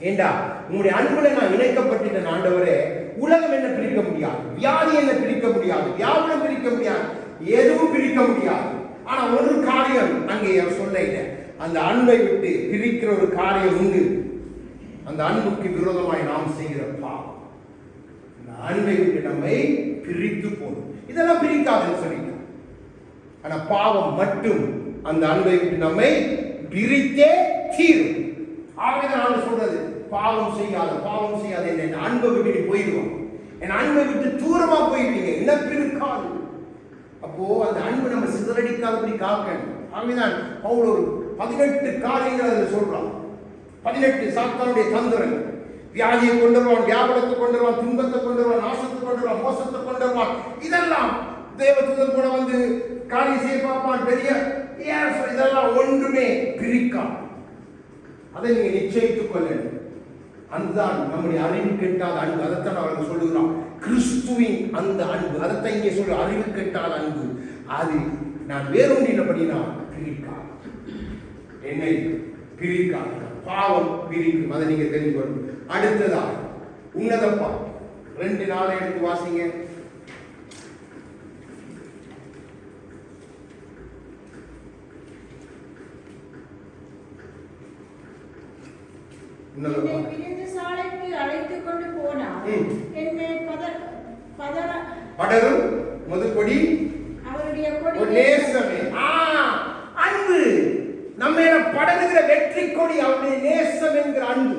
ஏண்டா உங்களுடைய அன்புல நான் இணைக்கப்பட்டிருந்த ஆண்டவரே, உலகம் என்ன பிரிக்க முடியாது, வியாதி என்ன பிரிக்க முடியாது, வியாபாரம் பிரிக்க முடியாது, எதுவும் பிரிக்க முடியாது. ஆனா ஒரு காரியம் அங்கே சொல்ல இல்லை, அந்த அன்பை விட்டு பிரிக்கிற ஒரு காரியம் உண்டு. அந்த அன்புக்கு விரோதமாய் நாம் செய்கிற பாவம். அந்த அன்பை விட்டு நம்மை பிரித்து போடும். இதெல்லாம் பிரிக்காதுன்னு சொல்லிட்டார். ஆனா பாவம் மட்டும் அந்த அன்பை விட்டு நம்மை பிரித்தே தீரும். ஆகவே நான் சொல்றது, பாவம் செய்யாத என் அன்பை விட்டு போயிடுவோம், என் அன்பை விட்டு தூரமா போயிடுவீங்க, இழப்பு இருக்காது. அப்போ அந்த அன்பு நம்ம சிதறடிக்காதபடி காக்கணும். ஆகவேதான் பவுல் ஒரு 18 காரியங்கள் அதில் சொல்றான். 18 சாத்தானுடைய தந்திரங்கள். வியாதியை கொண்டு வருவான், வியாபாரத்தை கொண்டு வருவான், துன்பத்தை கொண்டு வருவான், நாசத்தை கொண்டு வருவான், மோசத்தை கொண்டு வருவான். இதெல்லாம் தேவதூதன் கூட வந்து காரியம் செய்ய பார்ப்பான். பெரிய இதெல்லாம் ஒன்றுமே பிரிக்காது. அதை நீங்க நிச்சயித்துக் கொள்ளணும். அதுதான் நம்முடைய அறிவு கெட்டாத அன்பு. அதைத்தான் அவர்கள் சொல்லுகிறான், கிறிஸ்துவின் அந்த அன்பு. அதைத்தான் இங்கே சொல்ற, அறிவு கெட்டாத அன்பு. அது நான் வேறொன்றினபடினா பிரிக்காது, என்னை பிரிக்காது. பாவம் பிரிக்கும், அதை நீங்க தெரிந்து கொள்ளணும். அடுத்ததாக உன்னதப்பா 2:4 எடுத்து வாசிங்க. சாலைக்கு அழைத்துக் கொண்டு போனார். படரும் முதற்கொடி அவருடைய நேசமே. அன்பு நம்ம படகுகிற வெற்றி கொடி அவருடைய நேசம் என்கிற அன்பு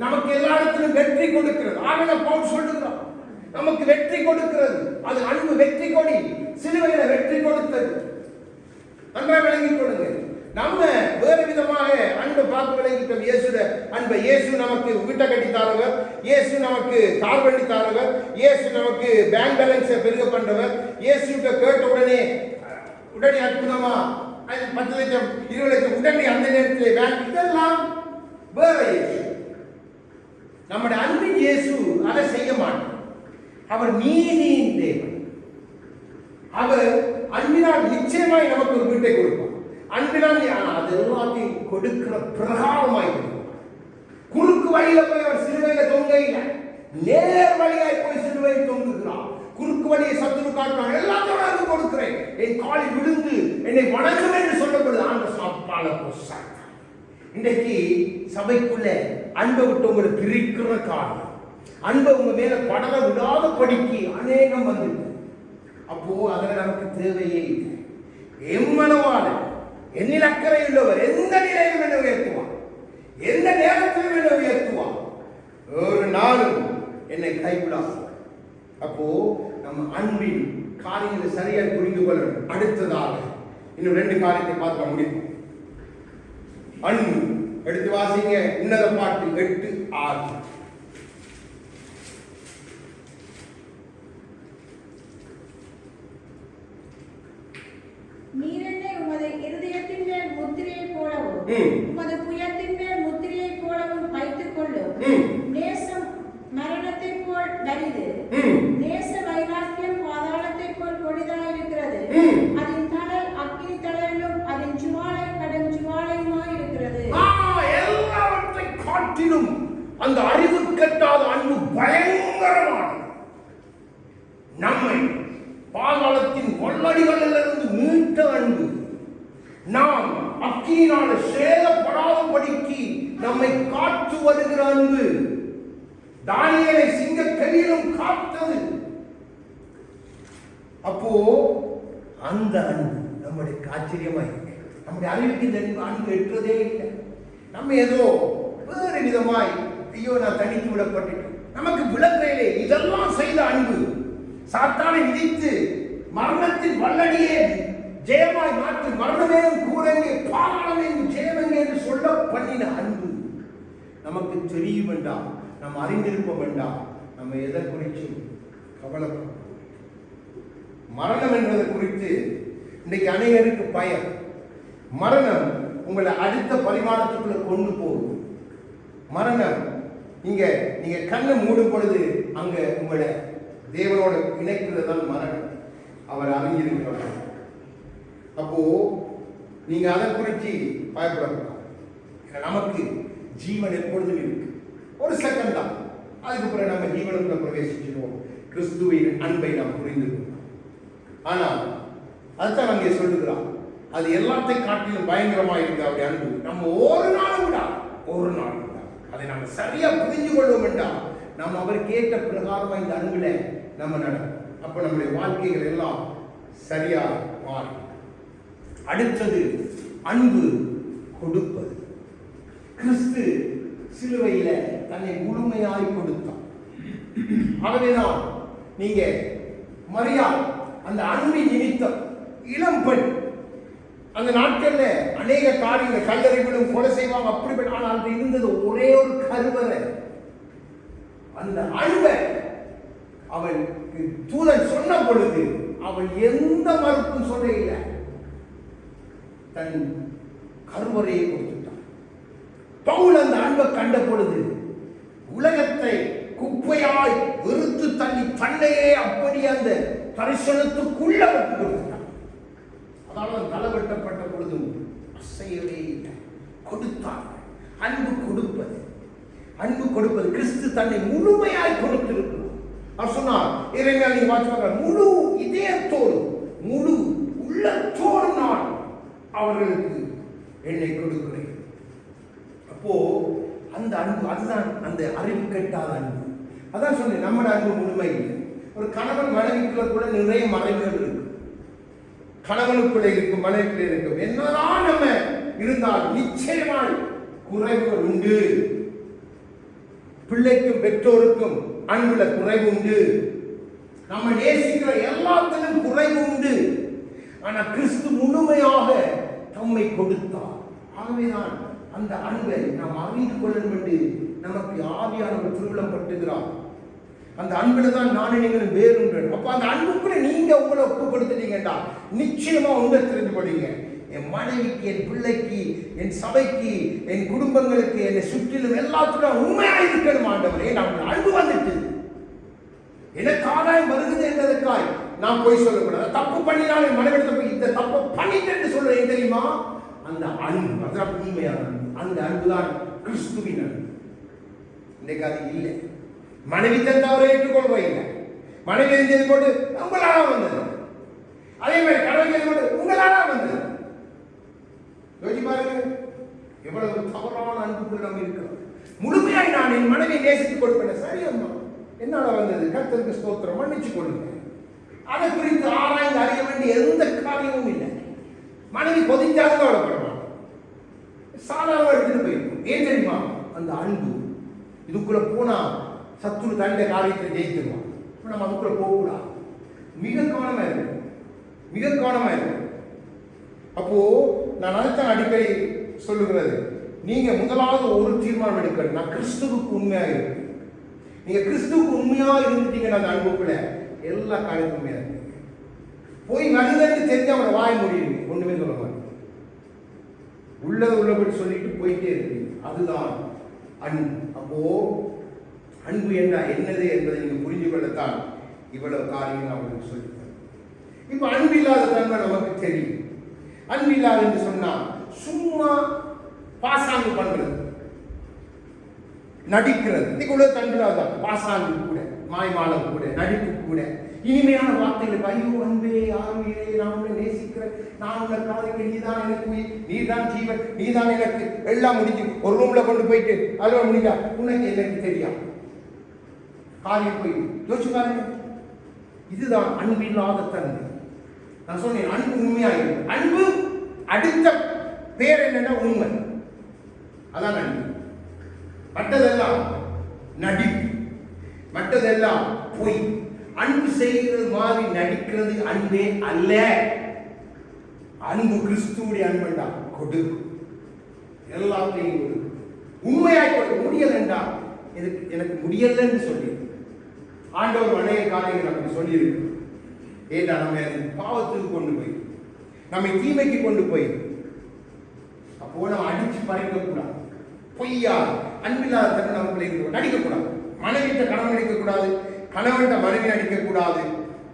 நமக்கு எல்லா இடத்திலும் வெற்றி கொடுக்கிறது. ஆக பவுல் சொல்லுகிறார், நமக்கு வெற்றி கொடுக்கிறது. அது அன்பு வெற்றி கொடி, சிலுவையில வெற்றி கொடுத்தது. நன்றாக விளங்கிக் கொள்ளுங்க. நம்ம வேறு விதமாக அன்பை பார்க்க விளங்கிட்டோம். அன்பை இயேசு நமக்கு வீட்டை கட்டி தாரவர், இயேசு நமக்கு கார் பண்ணி தாரவர், இயேசு நமக்கு பேங்க் பேலன்ஸை பெருக பண்றவர், இயேசு கேட்ட உடனே அற்புதமா 10 லட்சம் 20 லட்சம் உடனே அந்த நேரத்தில் பேங்க். இதெல்லாம் வேற இயேசு. நம்முடைய அன்பின் இயேசு அதை செய்ய மாட்டார். அவர் நீதியின் தேவன். அவர் அன்பினால் நிச்சயமாய் நமக்கு ஒரு வீட்டை கொடுப்பார். அன்பினால் அது எல்லாத்தையும் கொடுக்கிற பிரகாரமாய் குறுக்கு வழியில போய் அவர் சிலுவையில தொங்க இல்லை, நேர் வழியாய் போய் சிலுவையில் தொங்குகிறார். குறுக்கு வழியை சத்துரு காட்டுறான், எல்லாத்தோட அது கொடுக்கிறேன், என் காலில் விழுந்து என்னை வணங்கும் என்று சொல்லப்படுது. ஆண்ட சாப்பாள இன்றைக்கு சபைக்குள்ள அன்பை விட்டு உங்களை பிரிக்கிற காரணம், அன்பை உங்க மேல படர விடாத படிக்கு அநேகம் வந்துருக்கு. அப்போ அதில் நமக்கு தேவையே இல்லை. எம்மனவான என்னில் அக்கறை உள்ளவர் எந்த நிலையிலும் என்ன உயர்த்துவார், எந்த நேரத்திலும் என்ன உயர்த்துவார், ஒரு நாளும் என்னை கைவிடாது. அப்போ நம்ம அன்பின் காரியங்களை சரியாக புரிந்து கொள்ளணும். அடுத்ததாக இன்னும் 2 காரியத்தை பார்க்க முடியும். அன்பு எடுத்து வாசிங்க. உன்னத பாட்டு 8:6. நீரென்னை உமது இருதயத்தின் மேல் முத்திரையை போலவும் உமது புயத்தின் மேல் முத்திரையை போலவும் வைத்துக் கொள்ளும். நேசம் மரணத்தை போல் வலிது, நேச வைராக்கியம் பாதாளத்தை போல் கொடிதாயிருக்கிறது. அதன் தழல் அக்கினி தழலும் அதன் ஜுவாலை கடும் ஜுவாலையுமாய் இருக்கிறது. எல்லாவற்றை காட்டிலும் அந்த அறிவு கட்டாத அன்பு பயங்கரமானது. நம்மை பாதாளத்தின் கொள்ளடிகளிலிருந்து மீட்ட அன்பு, நாம் அக்கினியினால சேதப்படாதபடிக்கு நம்மை காத்து வருகிற அன்பு, தானியேலை சிங்கக்கவியிலும் காத்தது. அப்போ அந்த அன்பு நம்முடைய ஆச்சரியமா இருக்கு. நம்முடைய அறிவுக்கு இந்த அன்பு எட்டுறதே இல்லை. நம்ம ஏதோ வேறு விதமாய் ஐயோ நான் தனித்து விடப்பட்டுட்டோம், நமக்கு விளங்குறே இதெல்லாம் செய்த அன்பு, சாத்தானை விதித்து மரணத்தின் வல்லடியே ஜெயமாய் மாற்றி மரணமே கூறங்கே பாராளமே ஜெயமங்கே என்று சொல்ல பண்ணின அன்பு நமக்கு தெரியும் வேண்டாம், நம்ம அறிந்திருப்ப வேண்டாம். நம்ம எதை குறித்து கவலைப்படும்? மரணம் என்பதை குறித்து இன்றைக்கு அநேகருக்கு பயம். மரணம் உங்களை அடுத்த பரிமாணத்துக்குள்ள கொண்டு போகும். மரணம் நீங்க கண்ணை மூடும் பொழுது அங்க உங்களை தேவனோட இணைக்கிறது தான் மரணம். அவர் அறிஞ்சிருக்கிறார். அப்போ நீங்க அதை குறித்து பயப்படக்கூடாது. நமக்கு ஜீவன் எப்பொழுதும் இருக்கு. ஒரு செகண்ட் தான், அதுக்கு பிறகு நம்ம ஜீவனுக்குள்ள பிரவேசிச்சிருவோம். கிறிஸ்துவின் அன்பை நாம் புரிந்துருக்கோம். ஆனால் அதுதான் அங்கே சொல்லுகிறான், அது எல்லாத்தையும் காட்டிலும் பயங்கரமா இருக்கு அவருடைய அன்பு. நம்ம ஒரு நாள் விடா அதை நம்ம சரியா புரிஞ்சு கொள்வோம் என்றால் நம்ம அவர் கேட்ட பிரகாரமா இந்த அன்புல நம்ம நடக்கும். அப்ப நம்முடைய வாழ்க்கைகள் எல்லாம் சரியா மாறும். அடுத்தது அன்பு கொடுப்பது. கிறிஸ்து சிலுவையில தன்னை முழுமையாய் கொடுத்தான். ஆகவேதான் நீங்க மரியா அந்த அன்பின் நிமித்தம் இளம் பெண், அந்த நாட்கள்ல அநேக காரியங்கள் கல்லறைகளும் கொலை செய்வாங்க, அப்படிப்பட்ட. ஆனால் அது இருந்தது ஒரே ஒரு கருவறை. அந்த அன்பை அவள் தூதன் சொன்ன பொழுது அவள் எந்த மறுப்பும் சொல்ல இல்லை, தன் கருவறையை கொடுத்துட்டான். பவுல் அந்த அன்பை கண்ட பொழுது உலகத்தை குப்பையாய் வெறுத்து தள்ளி தன்னையே அப்படி அந்த தரிசனத்துக்குள்ள விட்டு கொடுத்துட்டான். அதனால தலை வெட்டப்பட்ட பொழுதும் அசையவே இல்லை, கொடுத்தார். அன்பு கொடுப்பது, அன்பு கொடுப்பது. கிறிஸ்து தன்னை முழுமையாய் கொடுத்திருக்கிறார். அவர் சொன்னார், இறைமையால் நீங்க வாசிப்பாங்க, முழு இதயத்தோடு முழு உள்ளத்தோடு நான் அவர்களுக்கு என்னை கொடுக்கிறேன். அப்போ அந்த அன்பு, அதுதான் அந்த அறிவு கட்டாத அன்பு. அதான் சொன்னேன், நம்மட அன்பு முழுமை இல்லை. ஒரு கணவன் மனைவிக்குள்ள கூட நிறைய மறைவுகள் இருக்கு. கணவனுக்குள்ளே இருக்கும், மனைவிக்குள்ளே இருக்கும். என்னதான் நம்ம இருந்தால் நிச்சயமாய் குறைவுகள் உண்டு. பிள்ளைக்கும் பெற்றோருக்கும் அன்புல குறைவு உண்டு. நம்ம நேசிக்கிற எல்லாத்திலும் குறைவு உண்டு. ஆனா கிறிஸ்து முழுமையாக தம்மை கொடுத்தார். ஆகவேதான் அந்த அன்பை நாம் அறிந்து கொள்ளணும் என்று நமக்கு ஆவியானவர் திருவிழம் பட்டுகிறார். அந்த அன்புல தான் நானும் நீங்களும் வேறுன்ற. அப்ப அந்த அன்புக்குள்ள நீங்க உங்களை ஒப்பு கொடுத்துட்டீங்கடா, நிச்சயமா உங்களை தெரிந்து படிங்க. என் மனைவிக்கு, என் பிள்ளைக்கு, என் சபைக்கு, என் குடும்பங்களுக்கு, என்னை சுற்றிலும் எல்லாத்துக்கும் உண்மையாக இருக்கணும் ஆண்டவரே. நான் அன்பு வந்துட்டு எனக்கு ஆதாயம் வருகிறது என்பதற்காய் நான் போய் சொல்லக்கூடாது. தப்பு பண்ணினால் என் மனைவிடத்தை போய் இந்த தப்பு பண்ணிட்டேன்னு சொல்றேன் தெரியுமா? அந்த அன்பு, அதான் உண்மையான அன்பு. அந்த அன்புதான் கிறிஸ்துவின் அன்பு. இன்றைக்கு அது இல்லை. மனைவி தந்தவரை ஏற்றுக்கொள்வீங்க. மனைவி எழுதியது போட்டு உங்களால வந்தது. அதே மாதிரி கடவுள் போட்டு உங்களால வந்தது. யோசிச்சு பாருங்க, எவ்வளவு தவறான அன்புக்குள் நம்ம இருக்கிறோம். முழுமையாய் நான் என் மனைவியை நேசித்துக் கொடுப்பேன். சரி அம்மா, என்னால வந்தது, கர்த்தருக்கு ஸ்தோத்திரம், மன்னிச்சு கொள்ளுங்க. அதை குறித்து ஆராய்ந்து அறிய வேண்டிய எந்த காரியமும் இல்லை. மனைவி கொதிச்சாலும் கவலைப்படலாம், சாதாரண எடுத்துட்டு போயிருக்கும். ஏன் தெரியுமா? அந்த அன்பு. இதுக்குள்ள போனா சத்துரு தண்ட காரியத்தை ஜெயித்துருவான். நம்ம அதுக்குள்ள போகக்கூடாது. மிக கவனமா இருக்கு, மிக கவனமா இருக்கு. அப்போ நான் அதைத்தான் அடிக்கடி சொல்லுகிறது. நீங்க முதலாவது ஒரு தீர்மானம் எடுக்கணும், நான் கிறிஸ்துவுக்கு உண்மையா இருக்கு. நீங்க கிறிஸ்துவுக்கு உண்மையா இருந்துட்டீங்கன்னா அந்த அன்புக்குள்ள எல்லா காரியமும் உண்மையா இருக்கு. போய் நல்லதுன்னு தெரிஞ்சு அவனை வாய முடியுங்க, ஒண்ணுமே சொல்ல மாட்டேன். உள்ளது உள்ளபடி சொல்லிட்டு போயிட்டே இருக்கு. அதுதான் அன்பு. அப்போ அன்பு என்னது என்பதை நீங்க புரிஞ்சு கொள்ளத்தான் இவ்வளவு காரியங்கள் அவங்களுக்கு சொல்லித்தரேன். இப்ப அன்பில்லாத தன்மை நமக்கு தெரியும். அன்பில்லாத என்று சொன்னா சும்மா பாசாங்கு பண்றது, நடிக்கிறது. இன்னைக்கு உள்ள தன்மைதான் பாசாங்கு கூட, மாய்மாலம் கூட, நடிப்பு கூட, இனிமையான வார்த்தைகள். ஐயோ அன்பே, யாரும் நான் உன்னை நேசிக்கிறேன், நான் உன்னை காதலிக்க, நீதான் எனக்கு உயிர், நீதான் ஜீவன், நீதான் எனக்கு எல்லாம் முடிஞ்சு ஒரு ரூம்ல கொண்டு போயிட்டு அதோட முடிஞ்சா உனக்கு எனக்கு தெரியாது காரியம் போய் யோசிச்சு பாருங்க. இதுதான் அன்பில்லாத தன்மை. நான் சொன்னேன் அன்பு உண்மையாக. அன்பு அடுத்த பேர் என்னன்னா உண்மை. அதான் அன்பு. மற்றதெல்லாம் நடிப்பு. மற்றதெல்லாம் பொய். அன்பு செய்கிறது மாதிரி நடிக்கிறது அன்பே அல்ல. அன்பு கிறிஸ்துவுடைய அன்பண்டா. கொடு, எல்லாத்தையும் கொடு, உண்மையாய் கொடு. முடியலண்டா, எனக்கு முடியலன்னு சொல்லி ஆண்டவர் அநேக காரியங்கள் அப்படி சொல்லியிருக்கு. ஏண்டா நம்ம பாவத்துக்கு கொண்டு போய், நம்மை தீமைக்கு கொண்டு போய், அப்போ நம்ம அடிச்சு பறிக்க கூடாது. பொய்யா அன்பில்லாத தன்மை நமக்குள்ள நடிக்கக்கூடாது. மனைவிட்ட கணவன் நடிக்கக்கூடாது, கணவன்கிட்ட மனைவி நடிக்கக்கூடாது,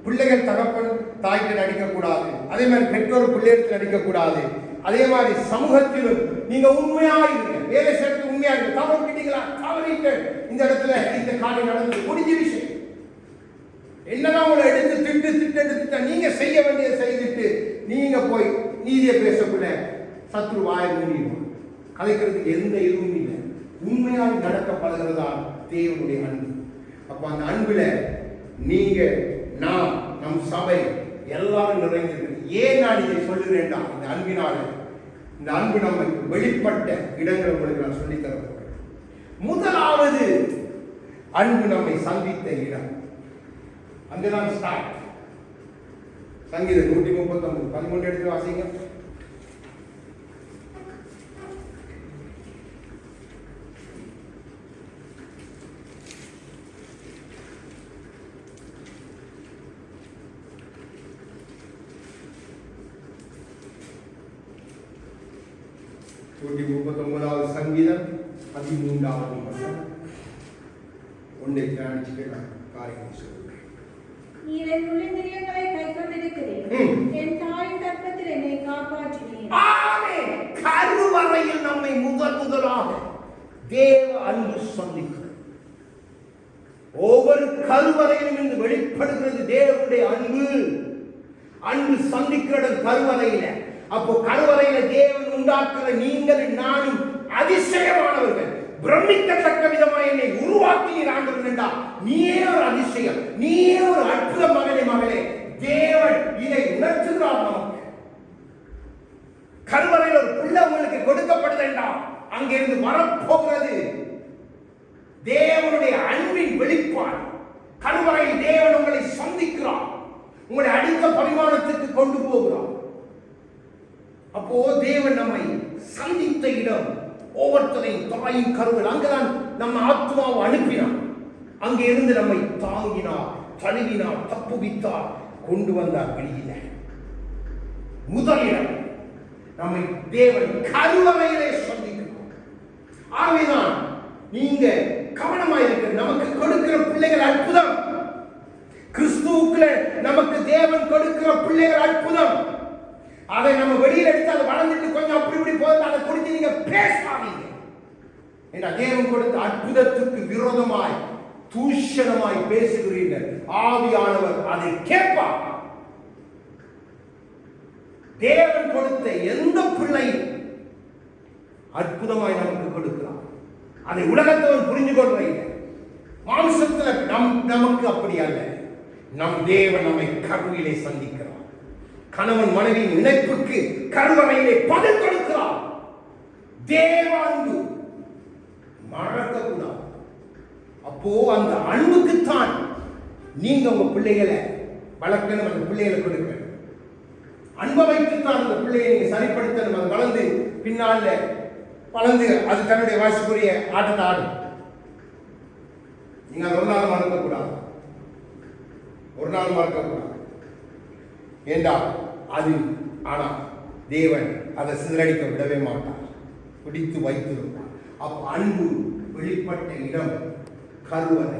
பிள்ளைகள் தகப்பன் தாய்கிட்ட நடிக்கக்கூடாது, அதே மாதிரி பெற்றோர் பிள்ளைகளுக்கு நடிக்கக்கூடாது. அதே மாதிரி சமூகத்திலும் நீங்க உண்மையா இருங்க. வேலை செய்யறது உண்மையா இருக்கு. தவறு கிட்டீங்களா, தவறிட்டு இந்த இடத்துல இந்த காரியம் நடந்து முடிஞ்ச விஷயம். என்னதான் உங்களை எடுத்து திட்டு நீங்க செய்ய வேண்டியதை செய்துட்டு நீங்க போய் நீதியை பேசக்குள்ள சத்ரு வாய மூடிடுவான். கலைக்கிறதுக்கு எந்த இதுவும் இல்லை. உண்மையாக நடக்கப்படுகிறதா தேவனுடைய அன்பு. அப்ப அந்த அன்புல நீங்க, நாம், நம் சபை எல்லாரும் நிறைந்திருக்கு. ஏன் நான் இதை சொல்லுகிறேன்டா, இந்த அன்பினால, இந்த அன்பு நமக்கு வெளிப்பட்ட இடங்கள் உங்களுக்கு நான் சொல்லித் தர போறேன். முதலாவது அன்பு நம்மை சந்தித்த இடம். அங்குதான் ஸ்டார்ட். சங்கீதம் 139 13 எடுத்து வாசிங்க. சங்கீதம் 13வது வசனம். ஒன்றை தியானிச்சுட்டு காரியத்தை சொல்லுங்கள். நீர் என் உள்ளிந்திரியங்களை கைக்கொண்டிருக்கிறீர். என் தாயின் கர்ப்பத்தில் என்னை காப்பாற்றினீர். ஆமென். கருவறையில் நம்மை முதலாக தேவ அன்பு சந்திக்கிறது. ஒவ்வொரு கருவறையிலும் இருந்து வெளிப்படுகிறது தேவனுடைய அன்பு. அன்பு சந்திக்கிற கருவறையில. அப்போ கருவறையில தேவன் உண்டாக்குற நீங்கள் நானும் அதிசயமானவர்கள். பிரமிக்கத்தக்க விதமாக என்னை உருவாக்கினீர் ஆண்டவர் என்றா, நீயே ஒரு அதிசயம், நீயே ஒரு அற்புத மகனே, மகளே. தேவன் இதை உணர்த்துகிறார் நமக்கு. கருவறையில் ஒரு பிள்ளை உங்களுக்கு கொடுக்கப்படுது என்றா, அங்கிருந்து வரப்போகிறது தேவனுடைய அன்பின் வெளிப்பாடு. கருவறையில் தேவன் உங்களை சந்திக்கிறார், உங்களை அடுத்த பரிமாணத்துக்கு கொண்டு போகிறார். அப்போ தேவன் நம்மை சந்தித்த இடம். ஒவ்வொருத்தரையும் தாயின் கருவில் அங்குதான் நம்ம ஆத்மாவை அனுப்பினார். அங்கே இருந்து நம்மை தாங்கினார், தழுவினார், தப்புவித்தார், கொண்டு வந்தார் வெளியில. முதலிடம் நம்மை தேவன் கருவறையிலே சந்திக்கிறார். ஆகவேதான் நீங்க கவனமாயிருக்க. நமக்கு கொடுக்கிற பிள்ளைகள் அற்புதம். கிறிஸ்துவுக்குள்ள நமக்கு தேவன் கொடுக்கிற பிள்ளைகள் அற்புதம். அதை நம்ம வெளியில் எடுத்து அதை வளர்ந்துட்டு கொஞ்சம் அப்படி இப்படி போது அதை குறித்து நீங்க பேசாதீங்க. ஏன்னா தேவன் கொடுத்த அற்புதத்துக்கு விரோதமாய் தூஷணமாய் பேசுகிறீர்கள். ஆவியானவர் அதை கேட்பார். தேவன் கொடுத்த எந்த பிள்ளையும் அற்புதமாய் நமக்கு கொடுக்கிறார். அதை உலகத்தவன் புரிஞ்சு கொள்றீங்க. மாம்சத்துல நமக்கு அப்படி அல்ல. நம் தேவன் நம்மை கருவிலே சந்திக்கிறார். கணவன் மனைவியின் இணைப்புக்கு கருவறையிலே பதில் கொடுக்கிறார். தேவ அன்பு மறக்கக்கூடாது. அப்போ அந்த அன்புக்குத்தான் நீங்க உங்க பிள்ளைகளை வளர்க்கணும், அந்த பிள்ளைகளை கொடுக்கணும். அன்பை வைத்துத்தான் அந்த பிள்ளையை நீங்க சரிப்படுத்தணும். அது வளர்ந்து பின்னால வளர்ந்து அது தன்னுடைய வாசிக்குரிய ஆட்டத்தை ஆடும். நீங்க அது ஒரு நாள் மறக்கக்கூடாது, ஒரு நாள் மறக்கக்கூடாது. ஏண்டா அது, ஆனா தேவன் அதை சிதறடிக்க விடவே மாட்டார், பிடித்து வைத்திருப்பார். அப்ப அன்பு வெளிப்பட்ட இடம் கருவறை.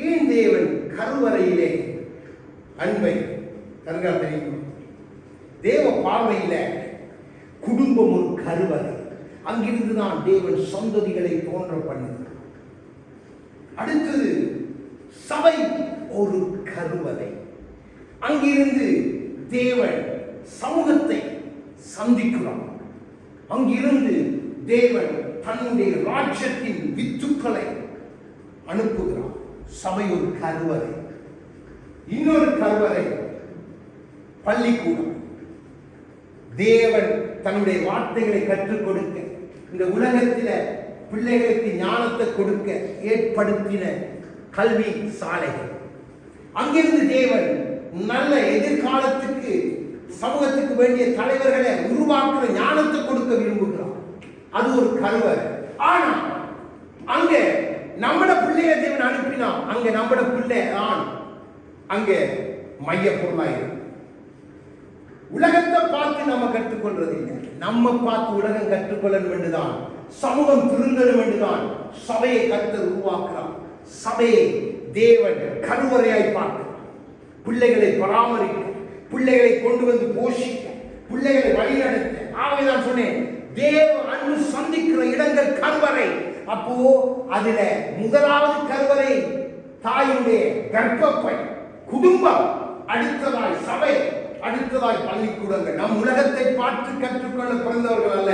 ஏன் தேவன் கருவறையிலே அன்பை தருகா தெரியும்? தேவ பார்வையில குடும்பம் ஒரு கருவறை. அங்கிருந்துதான் தேவன் சந்ததிகளை தோன்ற பண்ணுகிறார். அடுத்தது சபை ஒரு கருவறை. அங்கிருந்து தேவன் சமூகத்தை சந்திக்கிறார். அங்கிருந்து தேவன் தன்னுடைய ராஜ்யத்தின் வித்துக்களை அனுப்புகிறார். சபை ஒரு கருவறை. இன்னொரு கருவறை பள்ளிக்கூடம். தேவன் தன்னுடைய வார்த்தைகளை கற்றுக் கொடுக்க, இந்த உலகத்தில் பிள்ளைகளுக்கு ஞானத்தை கொடுக்க ஏற்படுத்தின கல்வி சாலைகள். அங்கிருந்து தேவன் நல்ல எதிர்காலத்துக்கு சமூகத்துக்கு வேண்டிய தலைவர்களை உருவாக்குற ஞானத்தை கொடுக்க விரும்புகிறார். அது ஒரு கருவறை. ஆனா அங்க நம்மட பிள்ளைய தேவன் அனுப்பினா அங்க நம்மட பிள்ளை தான் அங்க மைய பொருளாயிரும். உலகத்தை பார்த்து நம்ம கற்றுக்கொள்றது இல்லை, நம்ம பார்த்து உலகம் கற்றுக்கொள்ளணும் என்றுதான், சமூகம் திருந்தணும் என்றுதான் சபையை கர்த்தர் உருவாக்குறார். சபையை தேவன் கருவறையாய் பார்க்கிறார். பிள்ளைகளை பராமரிக்க, பிள்ளைகளை கொண்டு வந்து போஷிக்க, பிள்ளைகளை வழிநடத்த. ஆகவே நான் சொன்னேன், தேவ அன்பு சந்திக்கிற இடங்கள் கருவறை. அப்போ அதுல முதலாவது கருவறை தாயுடைய கர்ப்பப்பை, குடும்பம், அடுத்ததாய் சபை, அடுத்ததாய் பள்ளிக்கூடங்கள். நம் உலகத்தை பார்த்து கற்றுக்கொள்ள பிறந்தவர்கள் அல்ல,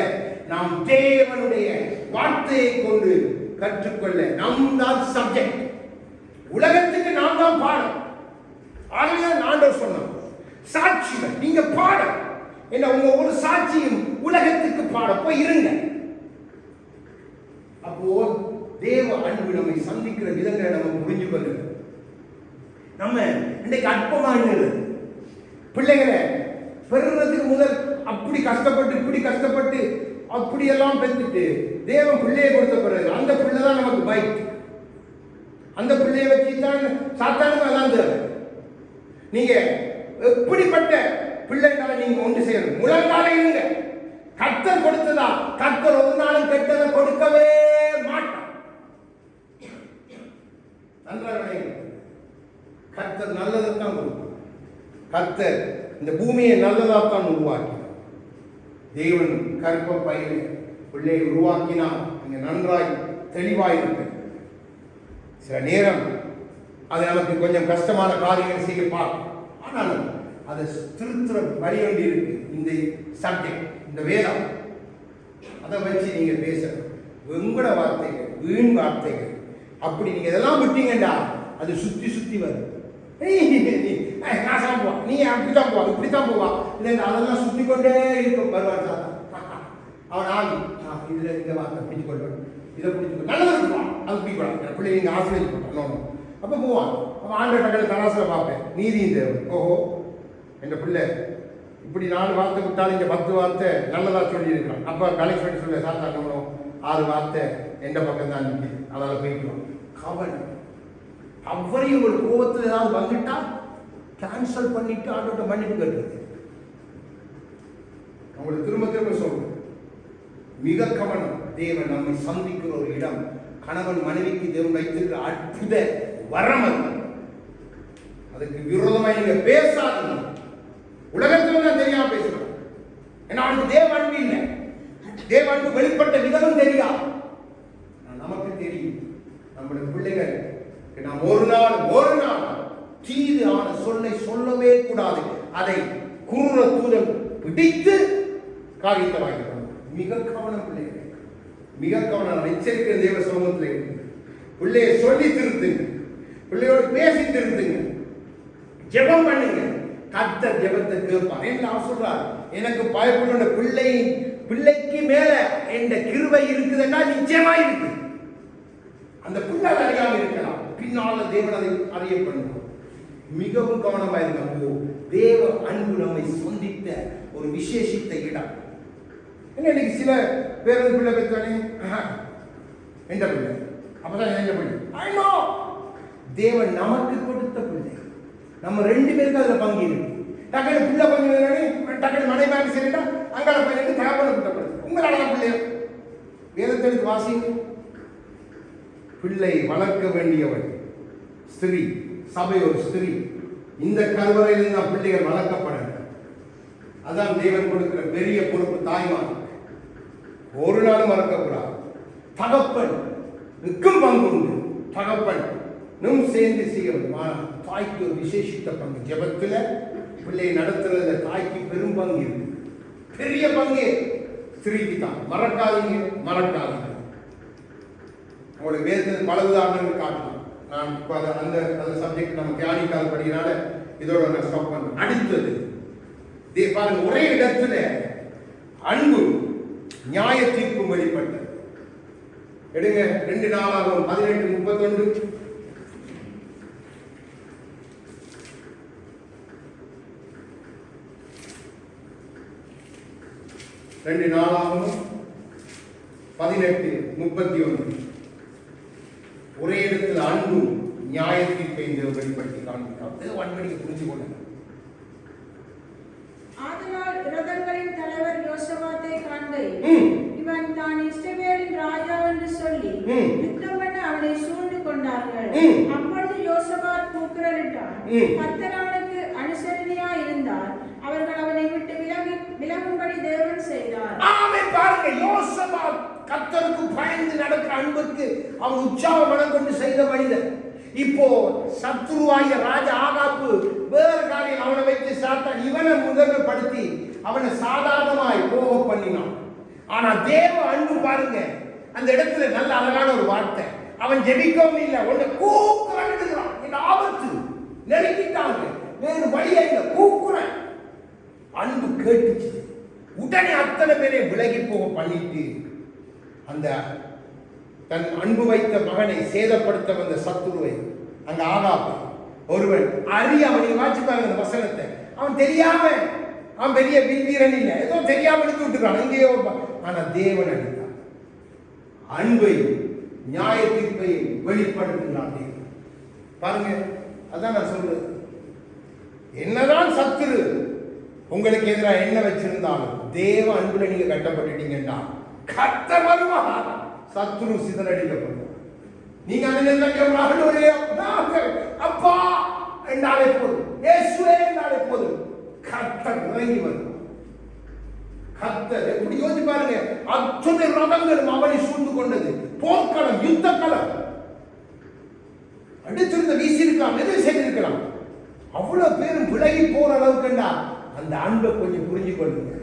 நாம் தேவனுடைய வார்த்தையை கொண்டு கற்றுக்கொள்ள நம் தான் சப்ஜெக்ட். உலகத்துக்கு நாம் தான் பாடம். ஆகவே ஆண்டவர் சொன்னார், சாட்சிகள் நீங்க பாடம். என்ன உங்க ஒரு சாட்சியும் உலகத்துக்கு பாடம் போய் இருங்க. அப்போ தேவ அன்பு நம்மை சந்திக்கிற விதங்களை நம்ம புரிஞ்சு கொள்ளுங்க. நம்ம இன்னைக்கு அற்பமானது பிள்ளைகளை பெறுறதுக்கு முதல் அப்படி கஷ்டப்பட்டு இப்படி கஷ்டப்பட்டு அப்படியெல்லாம் பெற்றுட்டு தேவன் பிள்ளையை கொடுத்த பிறகு அந்த பிள்ளை தான் நமக்கு பைக். அந்த பிள்ளையை வச்சு தான் சாத்தானுக்கு அதான் தேவை. நீங்க எப்படிப்பட்ட பிள்ளைகளை நீங்க ஒன்று செய்யணும், முழங்கால இருங்க. கர்த்தர் கொடுத்ததா, கர்த்தர் ஒரு நாளும் கெட்டதை கொடுக்கவே மாட்டார். நன்றாக கர்த்தர் நல்லதைத்தான் கொடுப்பார். கர்த்தர் இந்த பூமியை நல்லதாத்தான் உருவாக்கி, தேவன் கற்ப பயிர் பிள்ளையை உருவாக்கினால் இங்க நன்றாய் தெளிவாய் இருக்கு. சில நேரம் அது நமக்கு கொஞ்சம் கஷ்டமான காரியங்கள் செய்ய பார்க்கும். ஆனாலும் அதை திருத்துற வழி வேண்டி இருக்கு. இந்த சப்ஜெக்ட், இந்த வேதம், அதை வச்சு நீங்க பேசணும். உங்களோட வார்த்தைகள், வீண் வார்த்தைகள், அப்படி நீங்க இதெல்லாம் விட்டீங்கடா அது சுத்தி சுத்தி வரும். நீ அப்படித்தான் போவா, இப்படித்தான் போவா, இல்லை அதெல்லாம் சுத்தி கொண்டே இருக்கும். வருவான் அவன் ஆகி இதுல இந்த வார்த்தை பிடிச்சு கொள்வான், இதை பிடிச்சு நல்லது இருக்குவான், அது பிடிக்கூடாது பிள்ளை நீங்க ஆசிரியர் பண்ணணும். அப்ப போவான். அவன் ஆண்ட டக்கல் தராசில பார்ப்பேன், நீதியும் தேவை. ஓஹோ என் பிள்ளை இப்படி 4 வார்த்தை விட்டாலும் இங்க 10 வார்த்தை நல்லதா சொல்லியிருக்கான். அப்ப கலெக்ஷன் சொல்ல சாத்தாக்கணும் 6 வார்த்தை எந்த பக்கம் தான் நிற்குது, அதால போய்க்குவான். கவனம் அவரையும் ஒரு கோபத்தில் ஏதாவது வந்துட்டா கேன்சல் பண்ணிட்டு ஆண்டோட மன்னிப்பு கட்டுறது. அவங்களை திரும்ப திரும்ப சொல்றேன், மிக கவனம். தேவன் நம்மை சந்திக்கிற ஒரு இடம். கணவன் மனைவிக்கு தேவன் வைத்திருக்கிற அற்புத வரம் அது. அதுக்கு விரோதமாக நீங்க பேசாதீங்க. உலகத்துல நான் தெரியாம பேசுறேன், ஏன்னா அவனுக்கு தேவ அன்பு இல்லை. தேவ அன்பு வெளிப்பட்ட விதமும் தெரியாது. நமக்கு தெரியும். நம்முடைய பிள்ளைகள் நாம் ஒரு நாள் தீது ஆன சொல்லை சொல்லவே கூடாது. அதை குருற தூதன் பிடித்து காரியத்தை வாங்கிக்கணும். மிக கவனம் பிள்ளைகள், மிக கவனம். எச்சரிக்கிற தேவ சமூகத்தில் இருக்கு. பிள்ளையை சொல்லி திருத்துங்க, பிள்ளையோடு பேசி திருத்துங்க, ஜெபம் பண்ணுங்க. கர்த்தர் ஜெபத்தை கேட்பார். என்ன சொல்றார், எனக்கு பயப்படுற பிள்ளைக்கு மேல என்ற கிருபை இருக்குதுன்னா நிச்சயமா இருக்கு. அந்த பிள்ளை அறியாம இருக்கலாம், பின்னால தேவன் அதை அறிய பண்ணுவார். மிகவும் கவனமா இருக்க. தேவ அன்பு நம்மை சந்தித்த ஒரு விசேஷித்த இடம். இன்னைக்கு சில பேர் பிள்ளை பெற்றானே என்ற பிள்ளை, அப்பதான் என்ன பிள்ளை, தேவன் நமக்கு கொடுத்த பிள்ளை. நம்ம 2 பேருக்கு அதுல பங்கு இருக்கு. டக்குனு பிள்ளை பங்கு டக்குனு மனைவி சரிடா அங்கால பையனுக்கு தகவல் கொடுத்தப்படுது. உங்களால பிள்ளை வேதத்திற்கு வாசிங்க. பிள்ளை வளர்க்க வேண்டியவள் ஸ்திரீ, சபை ஒரு ஸ்திரீ. இந்த கருவறையில் தான் பிள்ளைகள் வளர்க்கப்பட. அதான் தேவன் கொடுக்கிற பெரிய பொறுப்பு தாய்மார். ஒரு நாளும் மறக்கக்கூடாது. தகப்பன் நிற்கும் பங்கு உண்டு. தகப்பன் நும் சேர்ந்து செய்யும். தாய்க்கு ஒரு விசேஷித்த பங்கு. ஜெபத்துல பிள்ளையை நடத்துறதுல தாய்க்கு பெரும் பங்கு இருக்கு. பெரிய பங்கு ஸ்திரீக்கு தான். மறக்காதீங்க. உங்களுக்கு வேதத்தில் பல உதாரணங்கள் காட்டலாம். நான் இப்போ அந்த சப்ஜெக்ட் நம்ம தியானிக்காத படிக்கிறனால இதோட நான் ஸ்டாப் பண்றேன். அடுத்தது பாருங்க, ஒரே இடத்துல அன்பு நியாய தீர்ப்பும் வெளிப்பட்டது. எடுங்க 2 நாளாகவும் 18:31. 2 நாளாகவும் 18:31 ஒரே இடத்துல அன்பும் நியாயத்தீர்ப்பை வெளிப்படுத்தி காண்பிக்கிறார். அன்படியை புரிஞ்சு கொள்ளுங்க. ஆதலால் இரதங்களின் தலைவர் யோசபாத்தை காண்கையில் இவன் தான் இஸ்ரவேலின் ராஜா என்று சொல்லி யுத்தம் பண்ண அவனை சூழ்ந்து கொண்டார்கள். அப்பொழுது யோசபாத் கூக்குரலிட்டான். கர்த்தர் அவனுக்கு அனுசரணையா இருந்தார். அவர்கள் அவனை விட்டு விலகும்படி தேவன் செய்தார். ஆமென். பாருங்க, யோசபாத் கர்த்தருக்கு பயந்து நடக்கிற அன்புக்கு அவன் உற்சாக மனம் கொண்டு செய்த மனிதன். இப்போ சத்ருவாய ராஜா ஆகாப்பு வேற காரியம் அவனை வைத்து சாத்தான் இவனை முதன்மைப்படுத்தி அவனை சாதாரணமாய் போக பண்ணினான். ஆனா தேவ அன்பு பாருங்க, அந்த இடத்துல நல்ல அழகான ஒரு வார்த்தை. அவன் ஜெபிக்கவும் இல்லை, உன்னை கூக்குறான். இந்த ஆபத்து நெருக்கிட்டாங்க, வேறு வழியா இல்லை, கூக்குறேன். அன்பு கேட்டுச்சு. உடனே அத்தனை பேரை விலகி போக பண்ணிட்டு அந்த தன் அன்பு வைத்த மகனை சேதப்படுத்த வந்த சத்துருவை அங்க ஆகாப்பு ஒருவன் அவனை வாட்சி பாருங்க அந்த வசனத்தை. அவன் தெரியாம, அவன் பெரிய வீரன் இல்லை, ஏதோ தெரியாம எடுத்து விட்டுருக்கான் எங்கேயோ. ஆனா தேவன் அடித்தான். அன்பையும் நியாய தீர்ப்பையும் வெளிப்படுத்தினான் தேவன். பாருங்க, அதான் நான் சொல்றது. என்னதான் சத்துரு உங்களுக்கு எதிராக என்ன வச்சிருந்தாலும் தேவ அன்புல நீங்க கட்டப்பட்டுட்டீங்கன்னா கர்த்தர் வருவார், சத்துரு சிதறடிக்கப்படும். நீங்க அப்பா என்றாலே போதும், இயேசுவே என்றாலே போதும், கர்த்தர் இறங்கி வருவார். கர்த்தர் எப்படி யோசிச்சு பாருங்க, அத்தனை ரதங்களும் அவனை சூழ்ந்து கொண்டது. போர்க்களம், யுத்த களம். அடுத்திருந்த வீசி இருக்கலாம், எது செய்திருக்கலாம். அவ்வளவு பேரும் விலகி போற அளவுக்குண்டா அந்த அன்பை கொஞ்சம் புரிஞ்சு கொள்ளுங்க.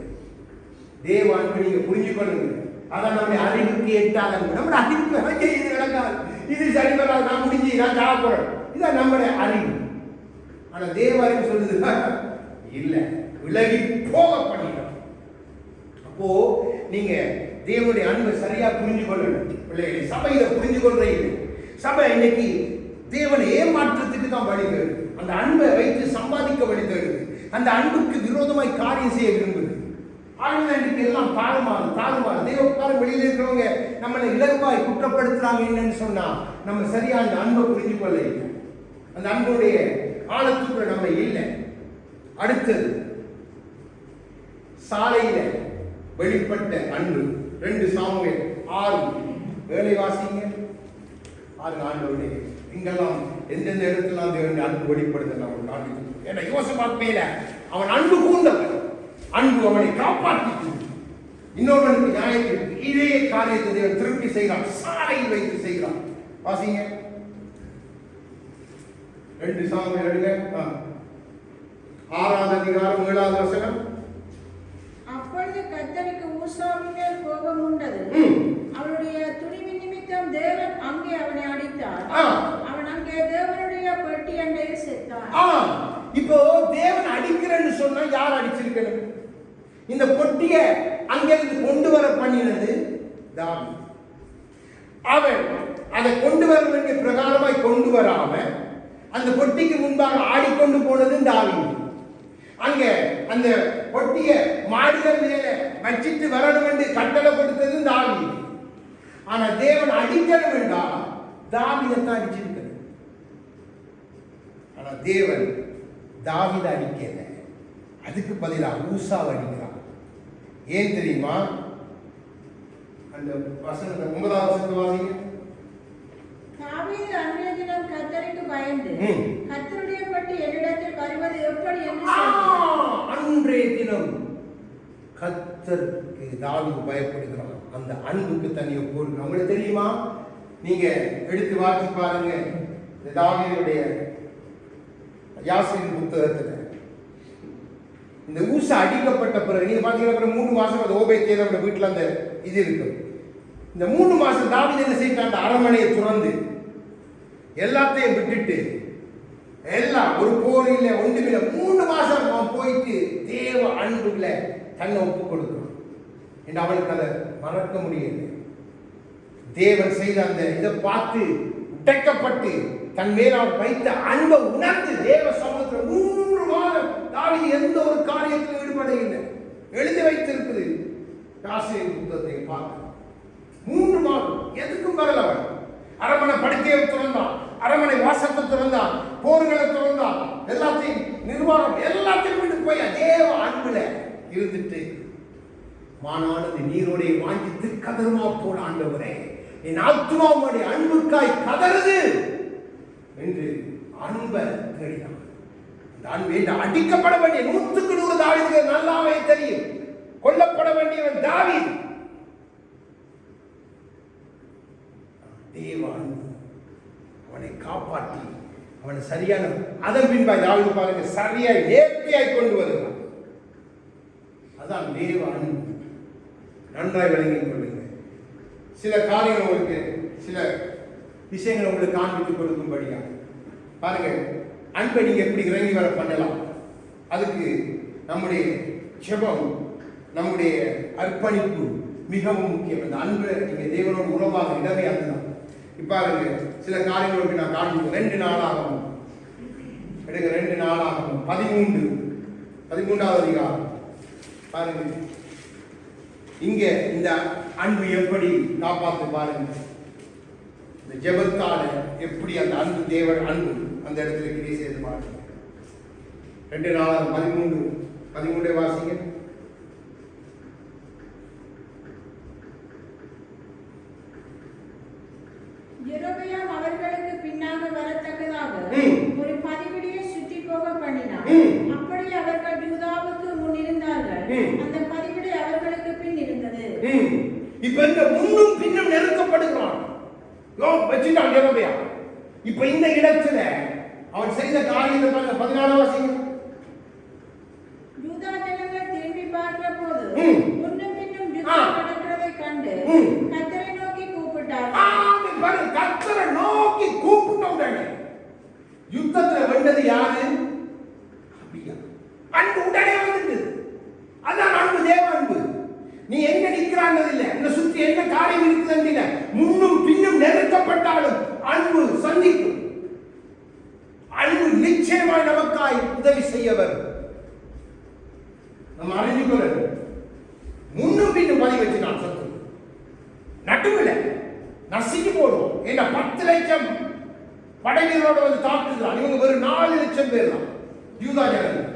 தேவ அன்பை நீங்க புரிஞ்சு கொள்ளுங்க. அதான் நம்முடைய அறிவுக்கு எட்டாத அன்பு. நம்முடைய அறிவுக்கு இது நடக்காது, இது சரி வராது, நான் முடிஞ்சு நான் சாக போறேன், இதான் நம்முடைய அறிவு. ஆனா தேவ அறிவு சொல்லுது இல்ல, விலகி போக பண்ணிடும். அப்போ நீங்க தேவனுடைய அன்பை சரியா புரிஞ்சு கொள்ளணும் பிள்ளைகளை. சபையில புரிஞ்சு கொள்றீங்க. சபை இன்னைக்கு தேவனை ஏமாற்றத்துக்கு தான் வழி தேடுது. அந்த அன்பை வைத்து சம்பாதிக்க வழி தேடுது. அந்த அன்புக்கு விரோதமாய் காரியம் செய்ய விரும்புது. ஆளுநருக்கு எல்லாம் தாறுமாறு தேவக்காரன் வெளியில இருக்கிறவங்க நம்மளை இலகுவாய் குற்றப்படுத்துறாங்க. என்னன்னு சொன்னா நம்ம சரியா அந்த அன்பை புரிஞ்சு கொள்ள இல்லை. அந்த அன்புடைய ஆழத்துக்குள்ள நம்ம இல்லை. அடுத்தது சாலையில வெளிப்பட்ட அன்பு. 2 சாமுவேல் 6 வாசிங்க. 6 ஆண்டவருடைய இங்கெல்லாம் எந்தெந்த இடத்துல தேவனுடைய அன்பு வெளிப்படுத்த. ஏன்னா யோசபாத் மேல அவன் அன்பு கூர்ந்தவன். அன்பு அவனை காப்பாற்றி இன்னொருவனுக்கு நியாயத்திற்கு இதே காரியத்தை தேவன் திருப்பி செய்கிறான். சாலையில் வைத்து செய்கிறான். வாசிங்க 2 சாமுவேல் எடுங்க. 6ஆம் அதிகாரம் 7ஆவது வசனம். அப்பொழுது கர்த்தருக்கு ஊசாவின் மேல் கோபம் உண்டது. அவனுடைய துணிவின் நிமித்தம் தேவன் அங்கே அவனை அடித்தார். அவன் அங்கே தேவனுடைய பெட்டி அண்டையில் செத்தான். இப்போ தேவன் அடிக்கிறன்னு சொன்னா யார் அடிச்சிருக்கணும்? இந்த பொட்டியை அங்கிருந்து கொண்டு வர பண்ணினது தாவீது. அவன் அதை கொண்டு வர வேண்டிய பிரகாரமாய் கொண்டு வராம அந்த பொட்டிக்கு முன்பாக ஆடிக்கொண்டு போனது தாவீது. அங்க அந்த பொட்டியை மாடிகள் மேல வச்சிட்டு வரணும் என்று கட்டளை கொடுத்தது தாவீது. ஆனா தேவன் அடிக்கணும் என்றால் தாவீதைத்தான் அடிச்சிருக்கிறது. ஆனா தேவன் தாவீதை அடிக்கல, அதுக்கு பதிலாக ஊசாவை அடிக்கிறான். ஏன் தெரியுமா? அந்த வசனத்தை 9ஆம் வசனத்தை வாசிங்க. தாவீது அன்றைய தினம் கர்த்தருக்கு பயந்து கர்த்தருடைய பட்டி என்னிடத்தில் வருவது எப்படி என்று அன்றைய தினம் கர்த்தருக்கு தாவீது பயப்படுகிறான். அந்த அன்புக்கு தனியை போடுங்க. உங்களுக்கு தெரியுமா? நீங்க எடுத்து வாசி பாருங்க. தாவீதுடைய யாசீன் புத்தகத்துல இந்த ஊசா அடிக்கப்பட்ட பிறகு நீங்க பாத்தீங்கன்னா 3 மாசம் அந்த ஓபேத்தியோட வீட்டுல அந்த இது இருக்கு. இந்த 3 மாசம் தாவீது என்ன செய்யறான்? அந்த அரண்மனையை துறந்து எல்லாத்தையும் விட்டுட்டு எல்லாம் ஒரு போர் இல்லை ஒன்றுமில்லை 3 மாசம் அவன் போயிட்டு தேவ அன்புல தன்னை ஒப்பு கொடுக்கிறான். என்று அவனுக்கு அதை மறக்க முடியல. தேவன் செய்த அந்த இதை பார்த்து உடைக்கப்பட்டு தன் மேல் அவர் வைத்த அன்பை உணர்ந்து தேவ சமூகத்தில் 3 மாதம் தாவீது எந்த ஒரு காரியத்திலும் ஈடுபட இல்லை. எழுதி வைத்திருக்குது. ஆசிரியர் புத்தகத்தை பார்க்க 3 மாதம் எதுக்கும் வரல. அவன் அரமனை படுக்கையை திறந்தான், அரமனை வாசத்தை திறந்தான், போர்களை திறந்தான், எல்லாத்தையும் நிர்வாகம் எல்லாத்தையும் விட்டு போய் தேவ அன்புல இருந்துட்டு மானானது நீரோடைய வாங்கித்து கதருமா போல ஆண்டவரே என் ஆத்மாவுடைய அன்புக்காய் கதறுது என்று அன்பை தேடினான். அந்த அன்பு அடிக்கப்பட வேண்டிய 100க்கு 100 தாவீதுக்கு நல்லாவே தெரியும். கொல்லப்பட வேண்டியவன் தாவீது. தேவ அன்பு அவனை காப்பாற்றி அவனை சரியான அதன் பின்பாய் தாவீது பாருங்க சரியாய் நேர்த்தியாய் கொண்டு வருகிறான். அதான் தேவ அன்பு. நன்றாய் விளங்கிக் கொள்ளுங்க. சில காரியங்கள் உங்களுக்கு சில விஷயங்களை உங்களுக்கு காண்பித்துக் கொடுக்கும்படியா பாருங்க. அன்பை நீங்க எப்படி இறங்கி வர பண்ணலாம். அதுக்கு நம்முடைய ஜெபம், நம்முடைய அர்ப்பணிப்பு மிகவும் முக்கியம். அந்த அன்பை நீங்க தேவனோட உறவாக இடமே அதுதான். பாருங்க சில காரியங்களுக்கு நான் காண்பிப்போம். 2 நாளாகவும் எடுங்க. 2 நாளாகவும் 13வது அதிகாரம் பாருங்க. இங்க இந்த அன்பு எப்படி காப்பாற்று பாருங்க. இந்த ஜெபத்தால எப்படி அந்த அன்பு தேவன் அன்பு அந்த இடத்துல கிரியை செய்து பாருங்க. 2 நாளாகவும் 13 வாசிங்க. யெரொபெயாம் அவர்களுக்கு பின்னாக வரத்தக்கதாக ஒரு பதிவிடையை சுற்றி போக பண்ணினார். அப்படி அவர்கள் யூதாவுக்கு முன் இருந்தார்கள். அந்த பதிவிடை அவர்களுக்கு பின் இருந்தது. இப்ப இந்த முன்னும் பின்னும் நெருக்கப்படுகிறான். வச்சுட்டான் யெரொபெயாம். இப்ப இந்த இடத்துல அவன் செய்த காரியத்தை பாருங்க. 14 வாசிங்க. யூதா ஜனங்கள் திரும்பி பார்த்த போது முன்னும் பின்னும் யுத்தம் நடக்கிறதை கண்டு கர்த்தரை நோக்கி கூப்பிட்டார்கள். கர்த்தரை நோக்கி கூப்பிட்ட உடனே யுத்தத்தில் வென்றது யாரு? அன்பு உடனே வந்துட்டு. அதான் அன்பு, தேவ அன்பு. நீ எங்க நிற்கிறாங்க இல்ல, இந்த சுற்றி என்ன காரியம் இருக்குது இல்ல, முன்னும் பின்னும் நெருக்கப்பட்டாலும் அன்பு சந்திக்கும். அன்பு நிச்சயமாய் நமக்காய் உதவி செய்யவர். நம்ம அறிந்து கொள்ள முன்னும் பின்னும் பதிவு வச்சு நான் சத்து நட்டுவில நசுக்கி போடுவோம். என்ன 10 லட்சம் படைவீரோட வந்து தாக்குகிறான். இவங்க ஒரு 4 லட்சம் பேர் தான். யூதா ஜனங்கள்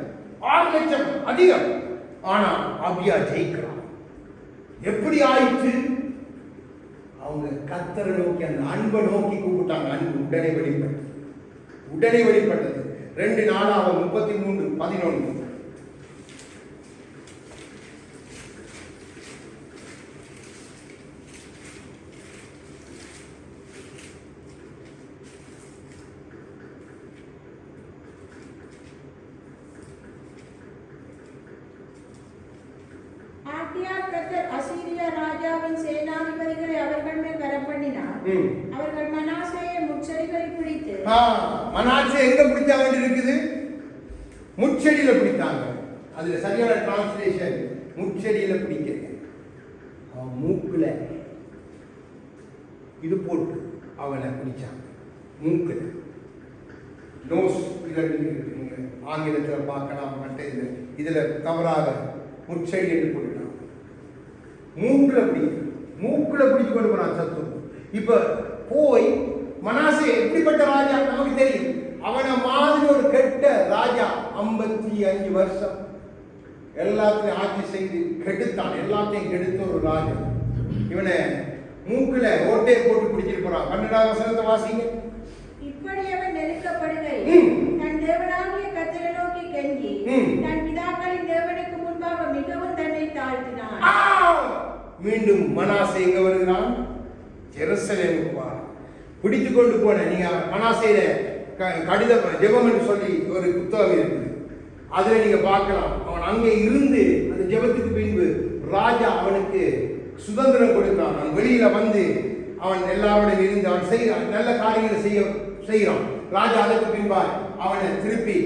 6 லட்சம் அதிகம். ஆனா அபியா ஜெயிக்கிறான். எப்படி ஆயிற்று? அவங்க கர்த்தரை நோக்கி அந்த அன்பை நோக்கி கூப்பிட்டாங்க. அன்பு உடனே வெளிப்பட்டது. 2 நாளாகவும் 33:11. அசீரியா ராஜாவின் சேனாதிபதிகளை அவர்கள் மேல் வரப்பண்ணினார். அவர்கள் மனாசேயை முட்செடிகளை பிடித்து, மனாசே எங்க பிடிச்சாங்க இருக்குது? முட்செடியில பிடித்தாங்க. அதுல சரியான டிரான்ஸ்லேஷன் முட்செடியில பிடிக்கிறது. அவன் மூக்குல இது போட்டு அவனை பிடிச்சாங்க. மூக்குல நோஸ் ஆங்கிலத்தில் பார்க்கலாம். மற்ற இதுல தவறாக முட்செடி என்று போட்டுட்டான். மூக்குல பிடிச்சு கொண்டு போறான் சத்து. இப்ப போய் மனாசே எப்படிப்பட்ட ராஜா நமக்கு தெரியும். அவனை மாதிரி ஒரு கெட்ட ராஜா 55 வருஷம் எல்லாத்தையும் ஆட்சி செய்து கெடுத்தான். எல்லாத்தையும் கெடுத்த ஒரு ராஜா. இவனை மூக்குல ஓட்டையை போட்டு பிடிச்சிட்டு போறான். 12வது வசனத்தை வாசிங்க. இப்படி அவன் நெருக்கப்படுகையில் தன் தேவனாகிய கர்த்தரை நோக்கி கெஞ்சி தன் பிதாக்களின் தேவனுக்கு முன்பாக மிகவும் தன்னை தாழ்த்தினான். மீண்டும் மனாசே எங்க வருகிறான்? ஜெருசலேமுக்கு வா. பிடித்து கொண்டு போன நீங்க மனாசேல கடிதம் ஜெபம் என்று சொல்லி ஒரு புத்தகம் இருக்குது. அதுல நீங்க பார்க்கலாம். அவன் அங்கே இருந்து அந்த ஜெபத்துக்கு பின்பு ராஜா அவனுக்கு சுதந்திரம் கொடுக்கிறான். அவன் வெளியில வந்து அவன் எல்லாரோடும் இருந்து அவன் செய்கிறான். நல்ல காரியங்களை செய்கிறான். ராஜா அதற்கு பின்பாய் அவனை திருப்பி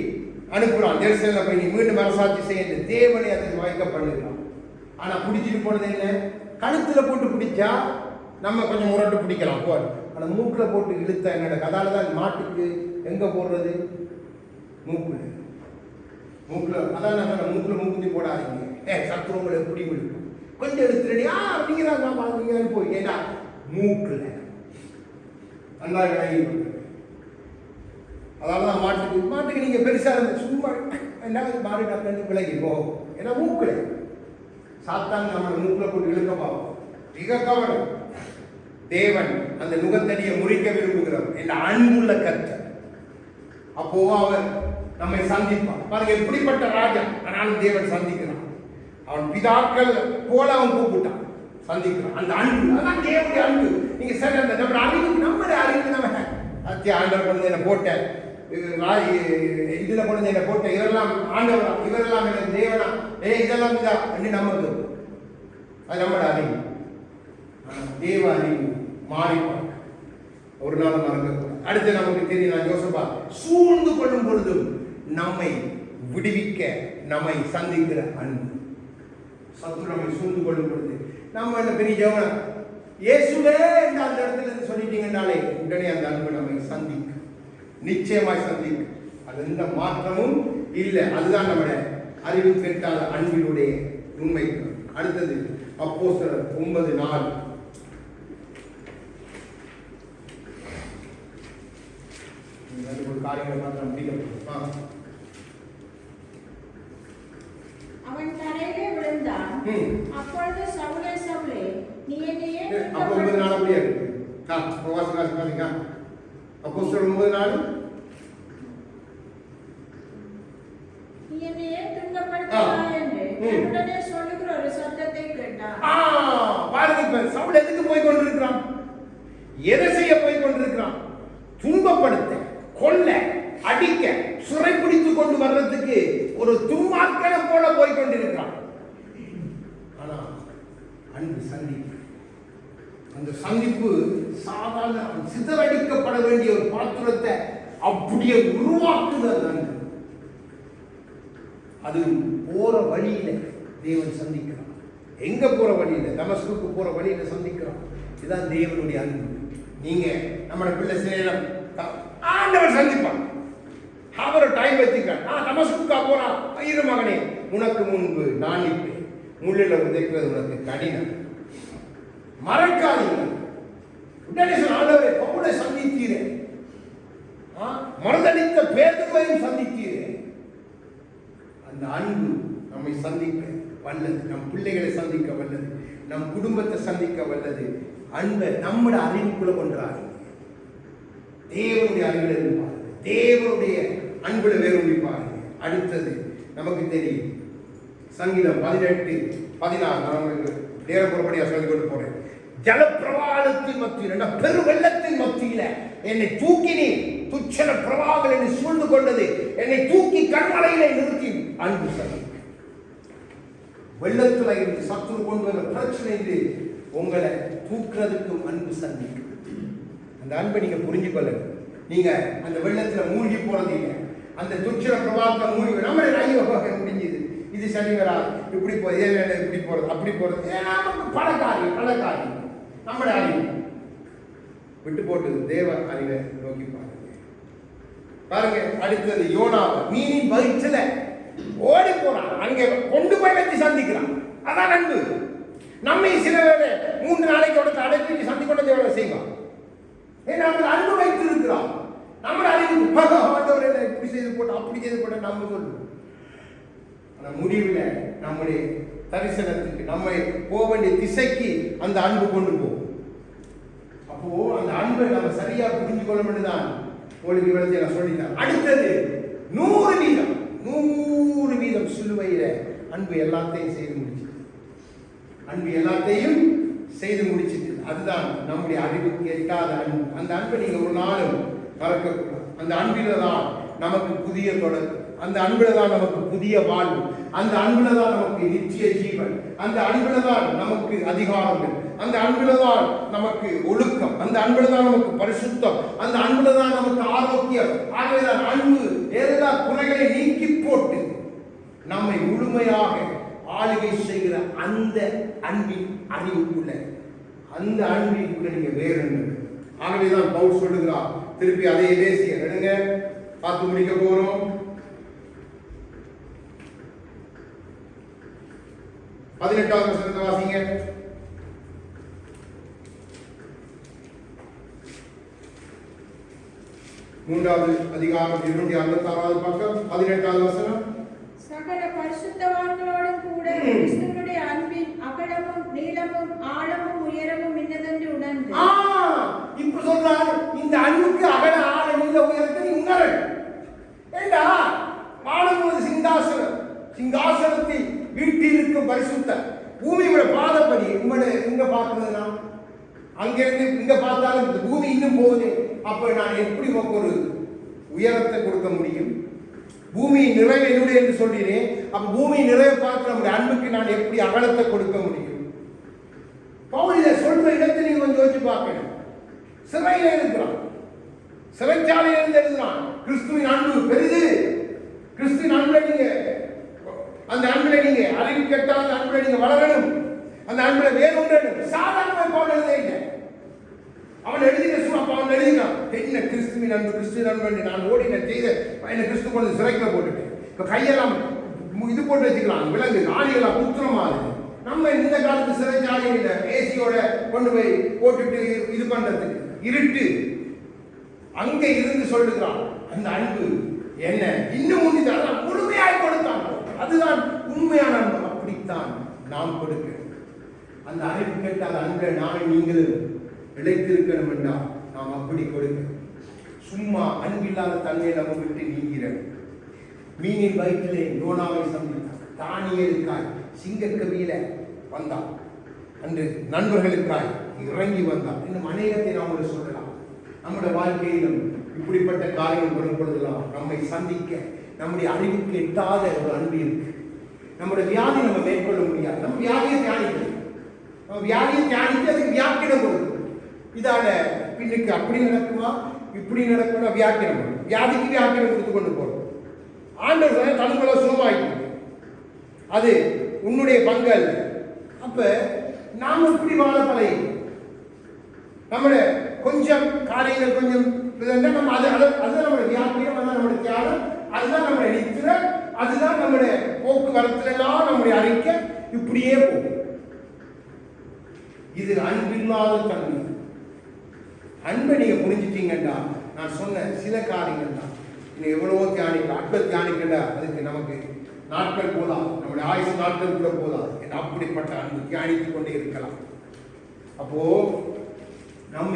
அனுப்புறான். ஜெருசலேம்ல போய் நீ மீண்டும் அரசாட்சி செய்ய தேவனை அதற்கு வாய்க்க பண்ணுகிறான். ஆனா பிடிச்சிட்டு போனது என்ன? கழுத்துல போட்டு பிடிச்சா நம்ம கொஞ்சம் முரட்டு பிடிக்கலாம் போல். ஆனா மூக்குல போட்டு இழுத்த என்னோட கதாலதான் மாட்டுக்கு எங்க போடுறது? மூக்குல. அதான் நான் மூக்குல மூக்குத்தி போடாதீங்க. சத்துருவங்களை எப்படி விழுக்கும். கொஞ்சம் எடுத்துறா நீங்க தான் நீங்க போய் ஏன்னா மூக்குல நல்லா விளங்கி. அதனாலதான் மாட்டுக்கு நீங்க பெருசா இருந்த சும்மா எல்லாம் மாடு டாக்டர் விலகி போகும். ஏன்னா மூக்குல சாத்தான் நம்ம மூக்குல போட்டு இழுக்க பார்ப்போம். மிக கவனம். தேவன் அந்த நுகத்தடியை முறிக்க விரும்புகிறார் என்ற அன்புள்ள கர்த்தர். அப்போ அவர் நம்மை சந்திப்பான். பாருங்க எப்படிப்பட்ட ராஜா, ஆனாலும் தேவன் சந்திக்கிறான். அவன் பிதாக்கள் போல அவன் கூப்பிட்டான், சந்திக்கிறான். அந்த அன்பு அதான் தேவனுடைய அன்பு. நீங்க சரி அந்த நம்ம அறிவு நம்மளே அறிவு நம்ம அத்திய ஆண்டவர் கொண்டு என்ன போட்ட இதுல கொண்டு என்ன போட்ட இவரெல்லாம் ஆண்டவரா இவரெல்லாம் எனக்கு தேவனா இதெல்லாம் இதா அப்படின்னு நமக்கு அது நம்மளோட அறிவு. தேவ அறிவு மாறிப்பாங்க ஒரு நாள் மறக்க. அடுத்து நமக்கு தெரியும் நான் யோசப்பா சூழ்ந்து கொள்ளும் பொழுதும் நம்மை விடுவிக்க நம்மை சந்திக்கிற அன்பு. சத்து நம்மை சூழ்ந்து கொள்ளும் பொழுது நம்ம என்ன பெரிய ஜெபம் இயேசுவே என்று அந்த இடத்துல இருந்து சொல்லிட்டீங்கன்னாலே உடனே அந்த அன்பு நம்மை சந்திக்கும், நிச்சயமாய் சந்திக்கும். அது எந்த மாற்றமும் இல்லை. அதுதான் நம்முடைய அறிவு கேட்டால் அன்பினுடைய உண்மை. அடுத்தது அப்போஸ்தலர் 9:4. ஒரு காரியங்களை பார்த்து முடிக்க அவன் தரையிலே விழுந்தான். அப்பொழுது சவுலே சவுலே நீ என்னையே அப்போ 9:4 அப்படியே இருக்கு. வாசிங்க அப்போஸ்தலர் 9:4. நீ என்னையே துன்பப்படுத்தாய் என்று உடனே சொல்லுகிற ஒரு சத்தத்தை கேட்டான். பாருங்க இப்ப சவுல் எதுக்கு போய் கொண்டிருக்கிறான்? எதை செய்ய போய் கொண்டிருக்கிறான்? துன்பப்படுத்த, கொல்ல, அடிக்க, சிறைப்பிடித்து கொண்டு வர்றதுக்கு ஒரு துன்மார்க்கனை போல போய் கொண்டிருக்கிறான். ஆனா அன்பு சந்திப்பு, அந்த சந்திப்பு சாதாரண சிதறடிக்கப்பட வேண்டிய ஒரு பாத்திரத்தை அப்படியே உருவாக்குதல் அன்பு. அது போற வழியில தேவன் சந்திக்கிறான். எங்க போற வழியில? தமஸ்குக்கு போற வழியில சந்திக்கிறான். இதுதான் தேவனுடைய அன்பு. நீங்க நம்ம பிள்ளை சேலம் ஆண்டவர் சந்திப்பான். அவர் டைம் வச்சுக்கான். தமஸ்குக்கா போறான், இரு மகனே உனக்கு முன்பு நான் நிற்பேன், முள்ளில உதைக்கிறது உனக்கு கடினம், மறக்காதீங்க. உடனே ஆண்டவரை பவுலை சந்தித்தீரே, மறுதளித்த பேதுருவையும் சந்தித்தீரே. அந்த அன்பு நம்மை சந்திக்க வல்லது, நம் பிள்ளைகளை சந்திக்க வல்லது, நம் குடும்பத்தை சந்திக்க வல்லது. அன்பை நம்முடைய அறிவுக்குள்ள கொண்டாரு. தேவனுடைய அறிவில் இருப்பார், தேவனுடைய அன்புல வேறுபாரு. அடுத்தது நமக்கு தெரியும் சங்கீதம் 18:14. நான் நேர புறப்படியா சொல்லிக் கொண்டு போறேன். ஜலப்பிரவாளத்தின் மத்தியில், பெரு வெள்ளத்தின் மத்தியில என்னை தூக்கினேன், துச்சல பிரவாகங்கள் என்னை சூழ்ந்து கொண்டது, என்னை தூக்கி கண்மலையிலே நிறுத்தி. அன்பு சந்திக்க வெள்ளத்துல இருந்து சத்துரு கொண்டு வர பிரச்சனை உங்களை தூக்குறதுக்கும் அன்பு சந்திக்கும். அந்த அன்பை நீங்க புரிஞ்சு கொள்ளுங்க. நீங்க அந்த வெள்ளத்துல மூழ்கி போறது இல்லை, அந்த துச்சல பிரவாகத்தை மூழ்கி நம்ம ஐயோ முடிஞ்சது, இது சரி வரா, இப்படி போ இப்படி போறது அப்படி போறது பல காரியம் நம்முடைய அறிவு விட்டு போட்டு தேவ அறிவை நோக்கி பாருங்க. அடுத்தது யோனாவை மீனின் வயிற்றுல ஓடி போறான், அங்கே கொண்டு போய் வச்சு சந்திக்கிறான். அதான் அன்பு. நம்மை சில வேலை 3 நாளைக்கு அடைச்சி சந்திக்கொண்ட தேவனை செய்வான். ஏன்னா அன்பு வைத்து இருக்கிறான். நம்மளோட அறிவு இப்படி செய்து போட்டோம் அப்படி செய்து போட்டோம் நம்ம சொல்லுவோம். ஆனால் முடிவில் நம்முடைய தரிசனத்துக்கு நம்மை போக வேண்டிய திசைக்கு அந்த அன்பு கொண்டு போகும். அப்போ அந்த அன்பை நம்ம சரியா புரிஞ்சு கொள்ள வேண்டியதான். உங்களுக்கு இவ்வளவு நான் சொல்லிட்டேன். அடுத்தது 100% சிலுவையில அன்பு எல்லாத்தையும் செய்து முடிச்சு, அன்பு எல்லாத்தையும் செய்து முடிச்சிட்டு. அதுதான் நம்முடைய அறிவுக்கு எட்டாத அன்பு. அந்த அன்பை நீங்க ஒரு நாளும் மறக்கக்கூடாது. அந்த அன்பில தான் நமக்கு புதிய தொடர்பு, அந்த அன்புல தான் நமக்கு புதிய வாழ்வு, அந்த அன்புல தான் நமக்கு நித்திய ஜீவன், அந்த அன்புல தான் நமக்கு அதிகாரங்கள், அந்த அன்புல தான் நமக்கு ஒழுக்கம், அந்த அன்புல தான் நமக்கு பரிசுத்தம், அந்த அன்புல தான் நமக்கு ஆரோக்கியம். ஆகவேதான் அன்பு எல்லா குறைகளை நீக்கி போட்டு நம்மை முழுமையாக ஆளுகை செய்கிற அந்த அன்பின் அறிவுக்குள்ள, அந்த அன்பிற்குள்ள நீங்க வேறு. ஆகவேதான் பவுல் சொல்லுகிறார், திருப்பி அதே தேசிய நடுங்க பார்த்து முடிக்க போறோம். 18வது வசனத்தை வாசிங்க. மூன்றாவது அதிகாரம் 266வது பக்கம் 18வது வசனம். சகல பரிசுத்தவான்களோடும் கூட கிறிஸ்துவினுடைய அன்பின் அகலமும் நீளமும் ஆழமும் உயரமும் இன்னதென்று உணர்ந்து. இப்ப சொல்றார், இந்த அன்புக்கு அகல ஆழ நீள உயரத்தை உணர. ஏண்டா வாழும்போது சிங்காசனத்தில் வீட்டில் பரிசுத்த பூமியோட பாதப்படி இங்க பார்க்கிறதுனா அங்கிருந்து இங்க பார்த்தாலும் இந்த பூமி இன்னும் போகுது. அப்ப நான் எப்படி ஒரு உயரத்தை கொடுக்க முடியும்? பூமியின் நிறைவு என்னுடைய என்று சொல்கிறேன். அப்ப பூமியின் நிறைவை பார்த்து நம்முடைய அன்புக்கு நான் எப்படி அகலத்தை கொடுக்க முடியும்? பவுல் இதை சொல்ற இடத்தை நீங்க கொஞ்சம் யோசிச்சு பார்க்கணும். சிறையில் இருக்கிறான், சிறைச்சாலையில் இருந்து எழுதுறான். கிறிஸ்துவின் அன்பு பெரிது. கிறிஸ்துவின் அன்புல நீங்க அந்த அன்புல நீங்க அறிவு கெட்டால் அந்த அன்புல நீங்க வளரணும். அந்த அன்புல வேறொன்றணும். சாதாரண பவுல் எழுத இல்லை. அவன் எழுதின அவன் எழுதினான், என்ன கிறிஸ்துவின் அன்பு, கிறிஸ்துவின் அன்பு. நான் ஓடின செய்த என்ன கிறிஸ்து கொண்டு சிறைக்குள்ள போட்டுட்டேன். இப்ப கையெல்லாம் இது போட்டு வச்சுக்கலாம், விலங்கு ஆணியெல்லாம் குற்றமா இருக்கு. நம்ம இந்த காலத்து சிறைச்சாலையில ஏசியோட கொண்டு போய் போட்டுட்டு இது பண்றதுக்கு இருட்டு அங்க இருந்து சொல்லுகிறான். அந்த அன்பு என்ன இன்னும் முழுமையாய் கொடுத்தான். அதுதான் உண்மையான அன்பு. அப்படித்தான் நாம் கொடுக்க. அந்த அறிவு கேட்டால் அன்பை நானும் நீங்களும் இழைத்திருக்கணும் என்றால் நாம் அப்படி கொடுக்க. சும்மா அன்பில்லாத தன்மையை நம்ம விட்டு நீங்கிற. மீனின் வயிற்றிலே யோனாவை சந்தித்தார். தானியலுக்காய் சிங்கக்கவியில வந்தான். அன்று நண்பர்களுக்காய் இறங்கி வந்தான். இன்னும் அநேகத்தை நாம் ஒரு சொல்லலாம். நம்முடைய வாழ்க்கையிலும் இப்படிப்பட்ட காரியங்கள் வரும் பொழுதெல்லாம் நம்மை சந்திக்க நம்முடைய அறிவுக்கு எட்டாத ஒரு அன்பு இருக்கு. நம்முடைய வியாதி நம்ம மேற்கொள்ள முடியாது. நம்ம வியாதியை தியானிக்கணும். நம்ம வியாதியை தியானித்து அதுக்கு வியாக்கியம் கொடுக்கும். இதால பின்னுக்கு அப்படி நடக்குமா இப்படி நடக்குமா வியாக்கியம் பண்ணும். வியாதிக்கு வியாக்கியம் கொடுத்து கொண்டு போறோம். ஆண்டவர் தன்னுடைய சுகமாயிட்டு அது உன்னுடைய பங்கல். அப்ப நாம் இப்படி வாழ பழகி நம்முடைய கொஞ்சம் காரியங்கள் கொஞ்சம் நம்ம அதுதான் நம்முடைய வியாக்கியம், அதுதான் நம்முடைய தியானம், அதுதான் நம்முடைய நித்திரை, அதுதான் நம்முடைய போக்குவரத்துல எல்லாம் நம்முடைய அறிக்கை இப்படியே போகும். இது அன்பில்லாத தன்மை. அன்பை நீங்க புரிஞ்சிட்டீங்கன்னா நான் சொன்ன சில காரியங்கள் தான். இன்னும் எவ்வளவோ தியானிக்கலாம். அன்பை தியானிக்கல அதுக்கு நமக்கு நாட்கள் போதாது, நம்முடைய ஆயுசு நாட்கள் கூட போதாது. அப்படிப்பட்ட அன்பு தியானித்துக் கொண்டே இருக்கலாம். அப்போ நம்ம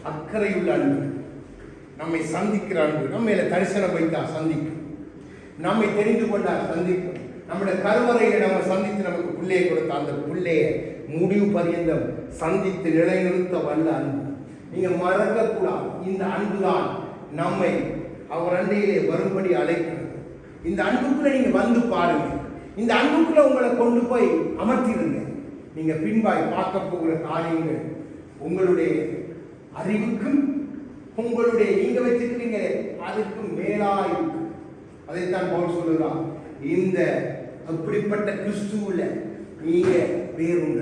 அக்கறையுள்ள அன்பு, நம்மை சந்திக்கிற அன்பு, நம்ம தரிசனம் வைத்தா சந்திக்கும், நம்மை தெரிந்து கொண்டா சந்திக்கும். நம்முடைய கருவறையை நம்ம சந்தித்து நமக்கு பிள்ளையை கொடுத்த அந்த பிள்ளையை முடிவு பரியந்தம் சந்தித்து நிலைநிறுத்த வல்ல அன்பு. நீங்க மறக்கக்கூடாது. இந்த அன்புதான் நம்மை அவர் அண்டையிலே வரும்படி அழைக்கிறது. இந்த அன்புக்குள்ள நீங்க வந்து பாருங்க. இந்த அன்புக்குள்ள உங்களை கொண்டு போய் அமர்த்திடுங்க. நீங்க பின்பாய் பார்க்க போகிற காரியங்கள் உங்களுடைய அறிவுக்கும் உங்களுடைய நீங்க வச்சிருக்கீங்க அதுக்கும் மேலாய். அதைத்தான் பவுல் சொல்லுகிறார். இந்த அப்படிப்பட்ட கிறிஸ்துவுல நீங்க வேறுங்க.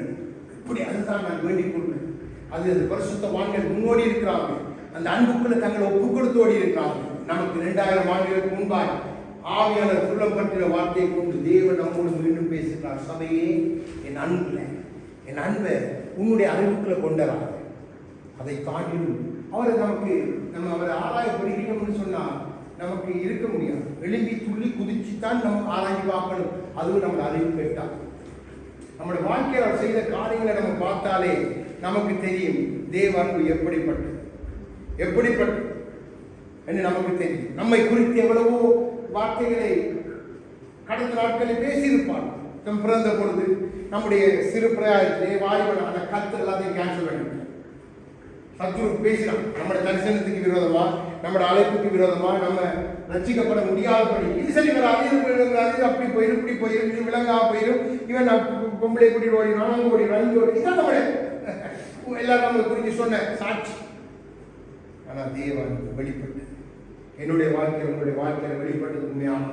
இப்படி அதுதான் நான் வேண்டிக் கொள்வேன். அது அந்த பரிசுத்தவான்கள் முன்னோடி இருக்கிறாங்க. அந்த அன்புக்குள்ள தங்களை ஒப்பு கொடுத்து ஓடி இருக்கிறாங்க. நமக்கு 2000 ஆண்டுகளுக்கு முன்பாய் ஆவியாளர் துள்ளம் பற்றின வார்த்தையை கொண்டு தேவன் நம்மோடு மீண்டும் பேசுகிறார். சபையே, என் அன்பை உன்னுடைய அறிவுக்குள்ள கொண்டறாங்க. அதை தாண்டியும் அவரை நம்ம அவரை ஆராய படிக்கணும்னு சொன்னா நமக்கு இருக்க முடியாது. எழும்பி துள்ளி குதிச்சுத்தான் நம்ம ஆராய்ச்சி பார்க்கணும். அதுவும் நம்ம அறிவு கேட்டால் நம்முடைய வாழ்க்கையில் அவர் செய்த காரியங்களை நம்ம பார்த்தாலே நமக்கு தெரியும் தேவ அன்பு எப்படிப்பட்டது என்று நமக்கு தெரியும். நம்மை குறித்து எவ்வளவோ வார்த்தைகளை கடந்த நாட்களில் பேசியிருப்பார். நம் பிறந்த பொழுது நம்முடைய சிறு பிரயாயத்திலே வாலிபன் அந்த கத்து எல்லாத்தையும் கேன்சல் பண்ணிட்டார். சத்ரு பேசினான். நம்முடைய தரிசனத்துக்கு விரோதமா, நம்முடைய அழைப்புக்கு விரோதமா, நம்ம ரட்சிக்கப்பட முடியாதபடி இது சரி வராது, இது அப்படி போயிடும், இப்படி போயிடும், இது விலங்கா போயிடும், இவன் பொம்பளை கூட்டிட்டு ஓடினான், அங்கே ஓடினான், இங்கே ஓடி, இதான் நம்மளை எல்லாரும் நம்ம குறித்து சொன்ன சாட்சி. ஆனால் தேவன் வெளிப்பட்டு என்னுடைய வாழ்க்கையில் உங்களுடைய வாழ்க்கையில் வெளிப்பட்டது உண்மையான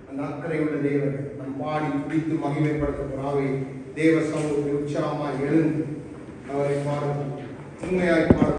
அந்த அக்கறை உள்ள தேவன் நம் பாடி துடித்து மகிமைப்படுத்தப்படாவே தேவ சமூகத்தில் உற்சாகமாய் எழுந்து அவரை பாட உண்மையாய் பாட